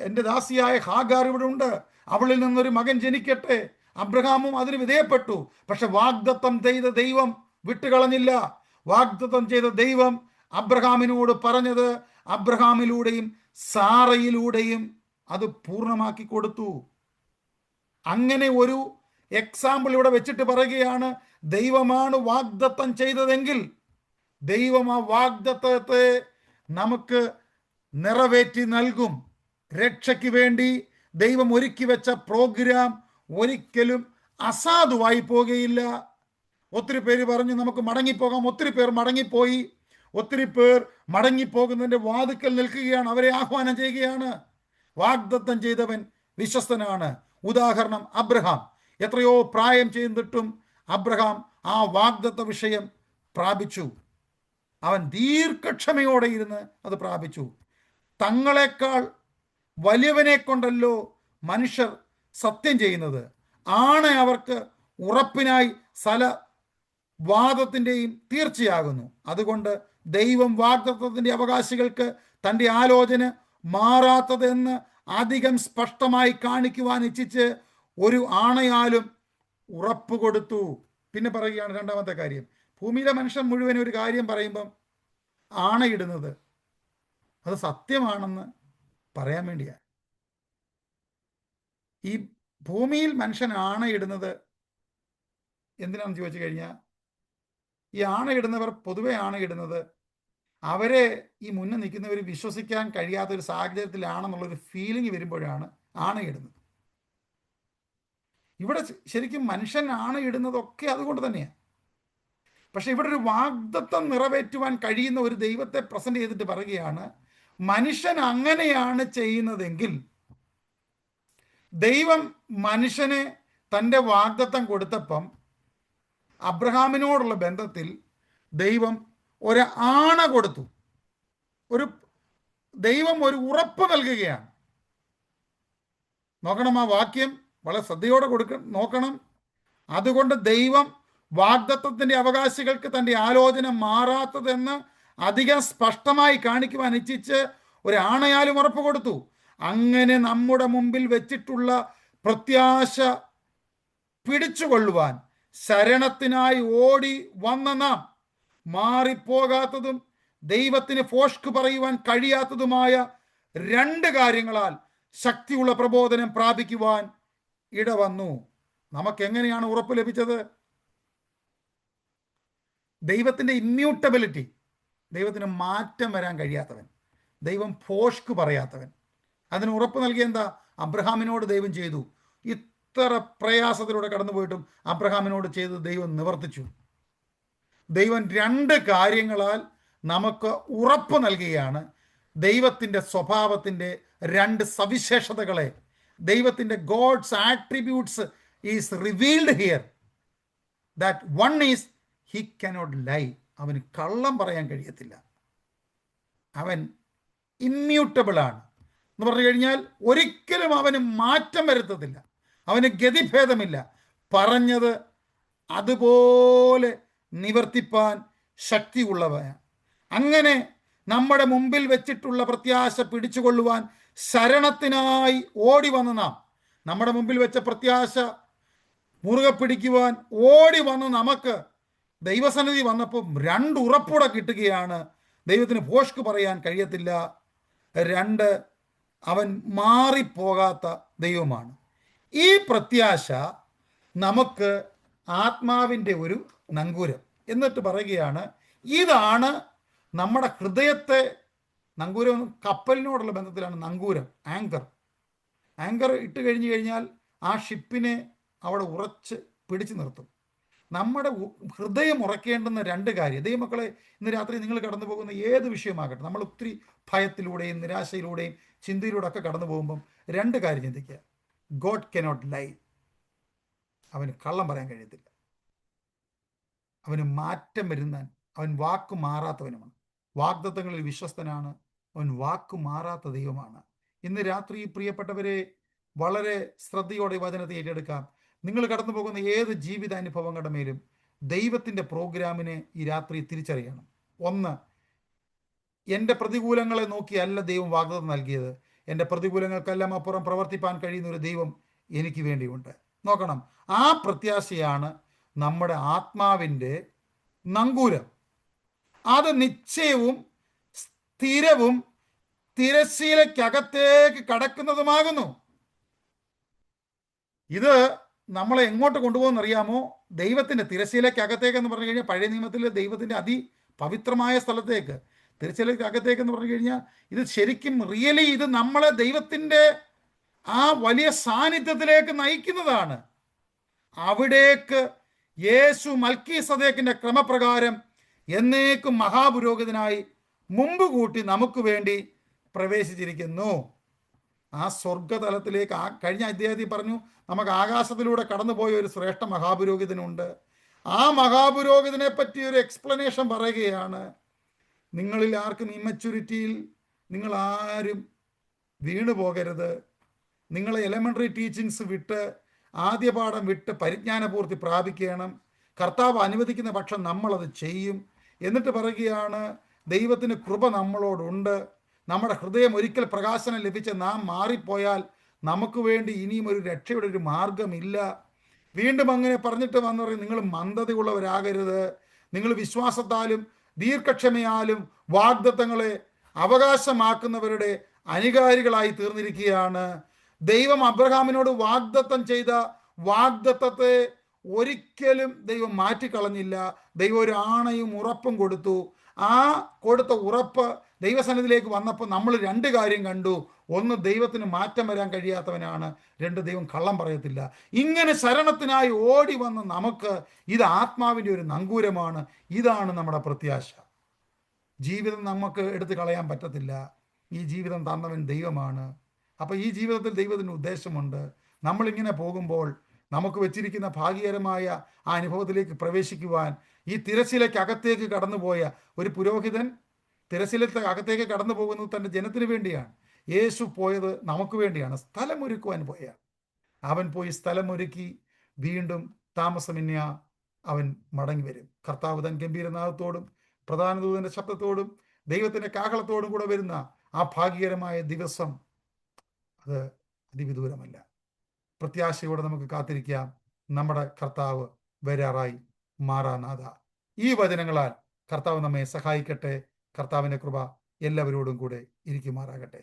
എൻ്റെ ദാസിയായ ഹാഗാർ ഇവിടെ ഉണ്ട്, അവളിൽ നിന്നൊരു മകൻ ജനിക്കട്ടെ. അബ്രഹാമും അതിന് വിധേയപ്പെട്ടു. പക്ഷെ വാഗ്ദത്തം ചെയ്ത ദൈവം വിട്ടുകളഞ്ഞില്ല. വാഗ്ദത്തം ചെയ്ത ദൈവം അബ്രഹാമിനോട് പറഞ്ഞത് അബ്രഹാമിലൂടെയും സാറയിലൂടെയും അത് പൂർണ്ണമാക്കി കൊടുത്തു. അങ്ങനെ ഒരു എക്സാമ്പിൾ ഇവിടെ വെച്ചിട്ട് പറയുകയാണ്, ദൈവമാണ് വാഗ്ദത്തം ചെയ്തതെങ്കിൽ ദൈവം ആ വാഗ്ദത്തത്തെ നമുക്ക് നിറവേറ്റി നൽകും. രക്ഷയ്ക്ക് വേണ്ടി ദൈവം ഒരുക്കി വെച്ച പ്രോഗ്രാം ഒരിക്കലും അസാധുവായി പോകുകയില്ല. ഒത്തിരി പേര് പറഞ്ഞു നമുക്ക് മടങ്ങിപ്പോകാം. ഒത്തിരി പേർ മടങ്ങിപ്പോയി. ഒത്തിരി പേർ മടങ്ങിപ്പോകുന്നതിൻ്റെ വാതിക്കൽ നിൽക്കുകയാണ്. അവരെ ആഹ്വാനം ചെയ്യുകയാണ്. വാഗ്ദത്തം ചെയ്തവൻ വിശ്വസ്തനാണ്. ഉദാഹരണം അബ്രഹാം. എത്രയോ പ്രായം ചെയ്തിട്ടും അബ്രഹാം ആ വാഗ്ദത്ത വിഷയം പ്രാപിച്ചു. അവൻ ദീർഘക്ഷമയോടെ ഇരുന്ന് അത് പ്രാപിച്ചു. തങ്ങളെക്കാൾ വലിയവനെ കൊണ്ടല്ലോ മനുഷ്യർ സത്യം ചെയ്യുന്നത്. ആണ് അവർക്ക് ഉറപ്പിനായി വാദത്തിൻ്റെയും തീർച്ചയാകുന്നു. അതുകൊണ്ട് ദൈവം വാഗ്ദത്തത്തിൻ്റെ അവകാശികൾക്ക് തൻ്റെ ആലോചന മാറാത്തതെന്ന് അധികം സ്പഷ്ടമായി കാണിക്കുവാൻ ഇച്ഛിച്ച് ഒരു ആണയാലും ഉറപ്പ് കൊടുത്തു. പിന്നെ പറയുകയാണ് രണ്ടാമത്തെ കാര്യം, ഭൂമിയിലെ മനുഷ്യൻ മുഴുവൻ ഒരു കാര്യം പറയുമ്പം ആണയിടുന്നത് അത് സത്യമാണെന്ന് പറയാൻ വേണ്ടിയാണ്. ഈ ഭൂമിയിൽ മനുഷ്യൻ ആണയിടുന്നത് എന്തിനാണെന്ന് ചോദിച്ചു കഴിഞ്ഞാൽ, ഈ ആണയിടുന്നവർ പൊതുവെ ആണയിടുന്നത് അവരെ ഈ മുന്നിൽ നിൽക്കുന്നവർ വിശ്വസിക്കാൻ കഴിയാത്തൊരു സാഹചര്യത്തിലാണെന്നുള്ളൊരു ഫീലിംഗ് വരുമ്പോഴാണ് ആണയിടുന്നത്. ഇവിടെ ശരിക്കും മനുഷ്യൻ ആണയിടുന്നതൊക്കെ അതുകൊണ്ട് തന്നെയാണ്. പക്ഷെ ഇവിടെ ഒരു വാഗ്ദത്തം നിറവേറ്റുവാൻ കഴിയുന്ന ഒരു ദൈവത്തെ പ്രസന്റ് ചെയ്തിട്ട് പറയുകയാണ്, മനുഷ്യൻ അങ്ങനെയാണ് ചെയ്യുന്നതെങ്കിൽ ദൈവം മനുഷ്യനെ തൻ്റെ വാഗ്ദത്തം കൊടുത്തപ്പം അബ്രഹാമിനോടുള്ള ബന്ധത്തിൽ ദൈവം ഒരു ആണ കൊടുത്തു, ദൈവം ഒരു ഉറപ്പ് നൽകുകയാണ്. നോക്കണം, ആ വാക്യം വളരെ ശ്രദ്ധയോടെ നോക്കണം. അതുകൊണ്ട് ദൈവം വാഗ്ദത്തത്തിൻ്റെ അവകാശികൾക്ക് തൻ്റെ ആലോചന മാറാത്തതെന്ന് അധികം സ്പഷ്ടമായി കാണിക്കുവാൻ ഇച്ഛിച്ച് ഒരു ആണയാലും ഉറപ്പ് കൊടുത്തു. അങ്ങനെ നമ്മുടെ മുമ്പിൽ വെച്ചിട്ടുള്ള പ്രത്യാശ പിടിച്ചുകൊള്ളുവാൻ ശരണത്തിനായി ഓടി വന്ന നാം മാറിപ്പോകാത്തതും ദൈവത്തിന് ഫോഷ്ക് പറയുവാൻ കഴിയാത്തതുമായ രണ്ട് കാര്യങ്ങളാൽ ശക്തിയുള്ള പ്രബോധനം പ്രാപിക്കുവാൻ ഇടവന്നു. നമുക്കെങ്ങനെയാണ് ഉറപ്പ് ലഭിച്ചത്? ദൈവത്തിൻ്റെ ഇമ്മ്യൂട്ടബിലിറ്റി, ദൈവത്തിന് മാറ്റം വരാൻ കഴിയാത്തവൻ, ദൈവം ഫോഷ്ക് പറയാത്തവൻ. അതിന് ഉറപ്പ് നൽകിയ എന്താ? അബ്രഹാമിനോട് ദൈവം ചെയ്തു. ഇത്ര പ്രയാസത്തിലൂടെ കടന്നുപോയിട്ടും അബ്രഹാമിനോട് ചെയ്ത് ദൈവം നിവർത്തിച്ചു. ദൈവം രണ്ട് കാര്യങ്ങളാൽ നമുക്ക് ഉറപ്പ് നൽകുകയാണ്. ദൈവത്തിൻ്റെ സ്വഭാവത്തിൻ്റെ രണ്ട് സവിശേഷതകളെ, ദൈവത്തിൻ്റെ God's attributes is revealed here. That one is he cannot lie. അവന് കള്ളം പറയാൻ കഴിയത്തില്ല. അവൻ ഇമ്മ്യൂട്ടബിൾ ആണ് എന്ന് പറഞ്ഞു കഴിഞ്ഞാൽ ഒരിക്കലും അവന് മാറ്റം വരുത്തത്തില്ല, അവന് ഗതിഭേദമില്ല. പറഞ്ഞത് അതുപോലെ നിവർത്തിപ്പാൻ ശക്തിയുള്ളവയാണ്. അങ്ങനെ നമ്മുടെ മുമ്പിൽ വെച്ചിട്ടുള്ള പ്രത്യാശ പിടിച്ചുകൊള്ളുവാൻ ശരണത്തിനായി ഓടി വന്ന നാം, നമ്മുടെ മുമ്പിൽ വെച്ച പ്രത്യാശ മുറുകെ പിടിക്കുവാൻ ഓടി വന്ന് നമുക്ക് ദൈവസന്നിധി വന്നപ്പോൾ രണ്ട് ഉറപ്പുടെ കിട്ടുകയാണ്. ദൈവത്തിന് ഫോഷ്ക് പറയാൻ കഴിയത്തില്ല. രണ്ട്, അവൻ മാറിപ്പോകാത്ത ദൈവമാണ്. ഈ പ്രത്യാശ നമുക്ക് ആത്മാവിൻ്റെ ഒരു നങ്കൂരം. എന്നിട്ട് പറയുകയാണ്, ഇതാണ് നമ്മുടെ ഹൃദയത്തെ, നങ്കൂരം കപ്പലിനോടുള്ള ബന്ധത്തിലാണ് നങ്കൂരം, ആങ്കർ ഇട്ട് കഴിഞ്ഞു കഴിഞ്ഞാൽ ആ ഷിപ്പിനെ അവിടെ ഉറച്ച് പിടിച്ചു നിർത്തും. നമ്മുടെ ഹൃദയം ഉറക്കേണ്ടുന്ന രണ്ട് കാര്യം. ദൈവമക്കളെ, ഇന്ന് രാത്രി നിങ്ങൾ കടന്നു പോകുന്ന ഏത് വിഷയമാകട്ടെ, നമ്മൾ ഒത്തിരി ഭയത്തിലൂടെയും നിരാശയിലൂടെയും ചിന്തയിലൂടെ ഒക്കെ കടന്നു പോകുമ്പം രണ്ട് കാര്യം ചിന്തിക്കുക. God cannot lie. അവന് കള്ളം പറയാൻ കഴിയത്തില്ല. അവന് മാറ്റം വരുന്നാൻ, അവൻ വാക്ക് മാറാത്തവനുമാണ്. വാഗ്ദത്തങ്ങളിൽ വിശ്വസ്തനാണ്. അവൻ വാക്ക് മാറാത്ത ദൈവമാണ്. ഇന്ന് രാത്രി പ്രിയപ്പെട്ടവരെ, വളരെ ശ്രദ്ധയോടെ വചനത്തെ ഏറ്റെടുക്കാം. നിങ്ങൾ കടന്നു പോകുന്ന ഏത് ജീവിതാനുഭവങ്ങളുടെ മേലും ദൈവത്തിൻ്റെ പ്രോഗ്രാമിനെ ഈ രാത്രി തിരിച്ചറിയണം. ഒന്ന്, എൻ്റെ പ്രതികൂലങ്ങളെ നോക്കിയല്ല ദൈവം വാഗ്ദത്തം നൽകിയത്. എൻ്റെ പ്രതികൂലങ്ങൾക്കെല്ലാം അപ്പുറം പ്രവർത്തിപ്പാൻ കഴിയുന്ന ഒരു ദൈവം എനിക്ക് വേണ്ടിയുണ്ട്. നോക്കണം, ആ പ്രത്യാശയാണ് നമ്മുടെ ആത്മാവിൻ്റെ നങ്കൂരം. അത് നിശ്ചയവും സ്ഥിരവും തിരശ്ശീലയ്ക്കകത്തേക്ക് കടക്കുന്നതുമാകുന്നു. ഇത് നമ്മളെ എങ്ങോട്ട് കൊണ്ടുപോകുന്നറിയാമോ? ദൈവത്തിൻ്റെ തിരശ്ശീലയ്ക്കകത്തേക്ക് എന്ന് പറഞ്ഞു കഴിഞ്ഞാൽ പഴയ നിയമത്തിൽ ദൈവത്തിൻ്റെ അതിപവിത്രമായ സ്ഥലത്തേക്ക്, തിരശ്ശീലയ്ക്കകത്തേക്ക് എന്ന് പറഞ്ഞു കഴിഞ്ഞാൽ ഇത് ശരിക്കും റിയലി ഇത് നമ്മളെ ദൈവത്തിൻ്റെ ആ വലിയ സാന്നിധ്യത്തിലേക്ക് നയിക്കുന്നതാണ്. അവിടേക്ക് യേശു മൽക്കീസദേക്കിൻ്റെ ക്രമപ്രകാരം എന്നേക്കും മഹാപുരോഹിതനായി മുമ്പ് കൂട്ടി നമുക്ക് വേണ്ടി പ്രവേശിച്ചിരിക്കുന്നു. ആ സ്വർഗതലത്തിലേക്ക് കഴിഞ്ഞ അധ്യായത്തിൽ പറഞ്ഞു, നമുക്ക് ആകാശത്തിലൂടെ കടന്നുപോയ ഒരു ശ്രേഷ്ഠ മഹാപുരോഹിതനുണ്ട്. ആ മഹാപുരോഹിതനെ പറ്റി ഒരു എക്സ്പ്ലനേഷൻ പറയുകയാണ്. നിങ്ങളിൽ ആർക്കും ഇമ്മച്യൂരിറ്റിയിൽ നിങ്ങൾ ആരും വീണു പോകരുത്. നിങ്ങൾ എലമെൻ്ററി ടീച്ചിങ്സ് വിട്ട്, ആദ്യ പാഠം വിട്ട് പരിജ്ഞാനപൂർത്തി പ്രാപിക്കണം. കർത്താവ് അനുവദിക്കുന്ന പക്ഷം നമ്മളത് ചെയ്യും. എന്നിട്ട് പറയുകയാണ്, ദൈവത്തിന് കൃപ നമ്മളോടുണ്ട്. നമ്മുടെ ഹൃദയം ഒരിക്കൽ പ്രകാശനം ലഭിച്ച നാം മാറിപ്പോയാൽ നമുക്ക് വേണ്ടി ഇനിയും ഒരു രക്ഷയുടെ ഒരു മാർഗമില്ല. വീണ്ടും അങ്ങനെ പറഞ്ഞിട്ട് വന്നു പറയും, നിങ്ങൾ മന്ദതയുള്ളവരാകരുത്. നിങ്ങൾ വിശ്വാസത്താലും ദീർഘക്ഷമയാലും വാഗ്ദത്തങ്ങളെ അവകാശമാക്കുന്നവരുടെ അനുകാരികളായി തീർന്നിരിക്കുകയാണ്. ദൈവം അബ്രഹാമിനോട് വാഗ്ദത്തം ചെയ്ത വാഗ്ദത്തത്തെ ഒരിക്കലും ദൈവം മാറ്റിക്കളഞ്ഞില്ല. ദൈവം ഒരു ആണയും ഉറപ്പും കൊടുത്തു. ആ കൊടുത്ത ഉറപ്പ് ദൈവസന്നിധിയിലേക്ക് വന്നപ്പോൾ നമ്മൾ രണ്ട് കാര്യം കണ്ടു. ഒന്ന്, ദൈവത്തിന് മാറ്റം വരാൻ കഴിയാത്തവനാണ്. രണ്ട്, ദൈവം കള്ളം പറയത്തില്ല. ഇങ്ങനെ ശരണത്തിനായി ഓടി വന്ന നമുക്ക് ഇത് ആത്മാവിൻ്റെ ഒരു നങ്കൂരമാണ്. ഇതാണ് നമ്മുടെ പ്രത്യാശ. ജീവിതം നമുക്ക് എടുത്തു കളയാൻ പറ്റത്തില്ല. ഈ ജീവിതം തന്നവൻ ദൈവമാണ്. അപ്പോൾ ഈ ജീവിതത്തിൽ ദൈവത്തിന് ഉദ്ദേശമുണ്ട്. നമ്മളിങ്ങനെ പോകുമ്പോൾ നമുക്ക് വെച്ചിരിക്കുന്ന ഭാഗ്യകരമായ ആ അനുഭവത്തിലേക്ക് പ്രവേശിക്കുവാൻ ഈ തിരശ്ശീലയ്ക്ക് അകത്തേക്ക് കടന്നുപോയ ഒരു പുരോഹിതൻ തിരശ്ശീലത്തെ അകത്തേക്ക് കടന്നു പോകുന്നത് തൻ്റെ ജനത്തിന് വേണ്ടിയാണ്. യേശു പോയത് നമുക്ക് വേണ്ടിയാണ്. സ്ഥലമൊരുക്കുവാൻ പോയ അവൻ പോയി സ്ഥലമൊരുക്കി വീണ്ടും താമസമിന്യ അവൻ മടങ്ങി വരും. കർത്താവ് തൻ ഗംഭീരനാഥത്തോടും പ്രധാന ദൂതന്റെ ശബ്ദത്തോടും ദൈവത്തിന്റെ കാഹളത്തോടും കൂടെ വരുന്ന ആ ഭാഗ്യകരമായ ദിവസം അത് അതിവിദൂരമല്ല. പ്രത്യാശയോടെ നമുക്ക് കാത്തിരിക്കാം. നമ്മുടെ കർത്താവ് വരാറായി. മാറാനാഥ. ഈ വചനങ്ങളാൽ കർത്താവ് നമ്മെ സഹായിക്കട്ടെ. കർത്താവിൻ്റെ കൃപ എല്ലാവരോടും കൂടെ ഇരിക്കുമാറാകട്ടെ.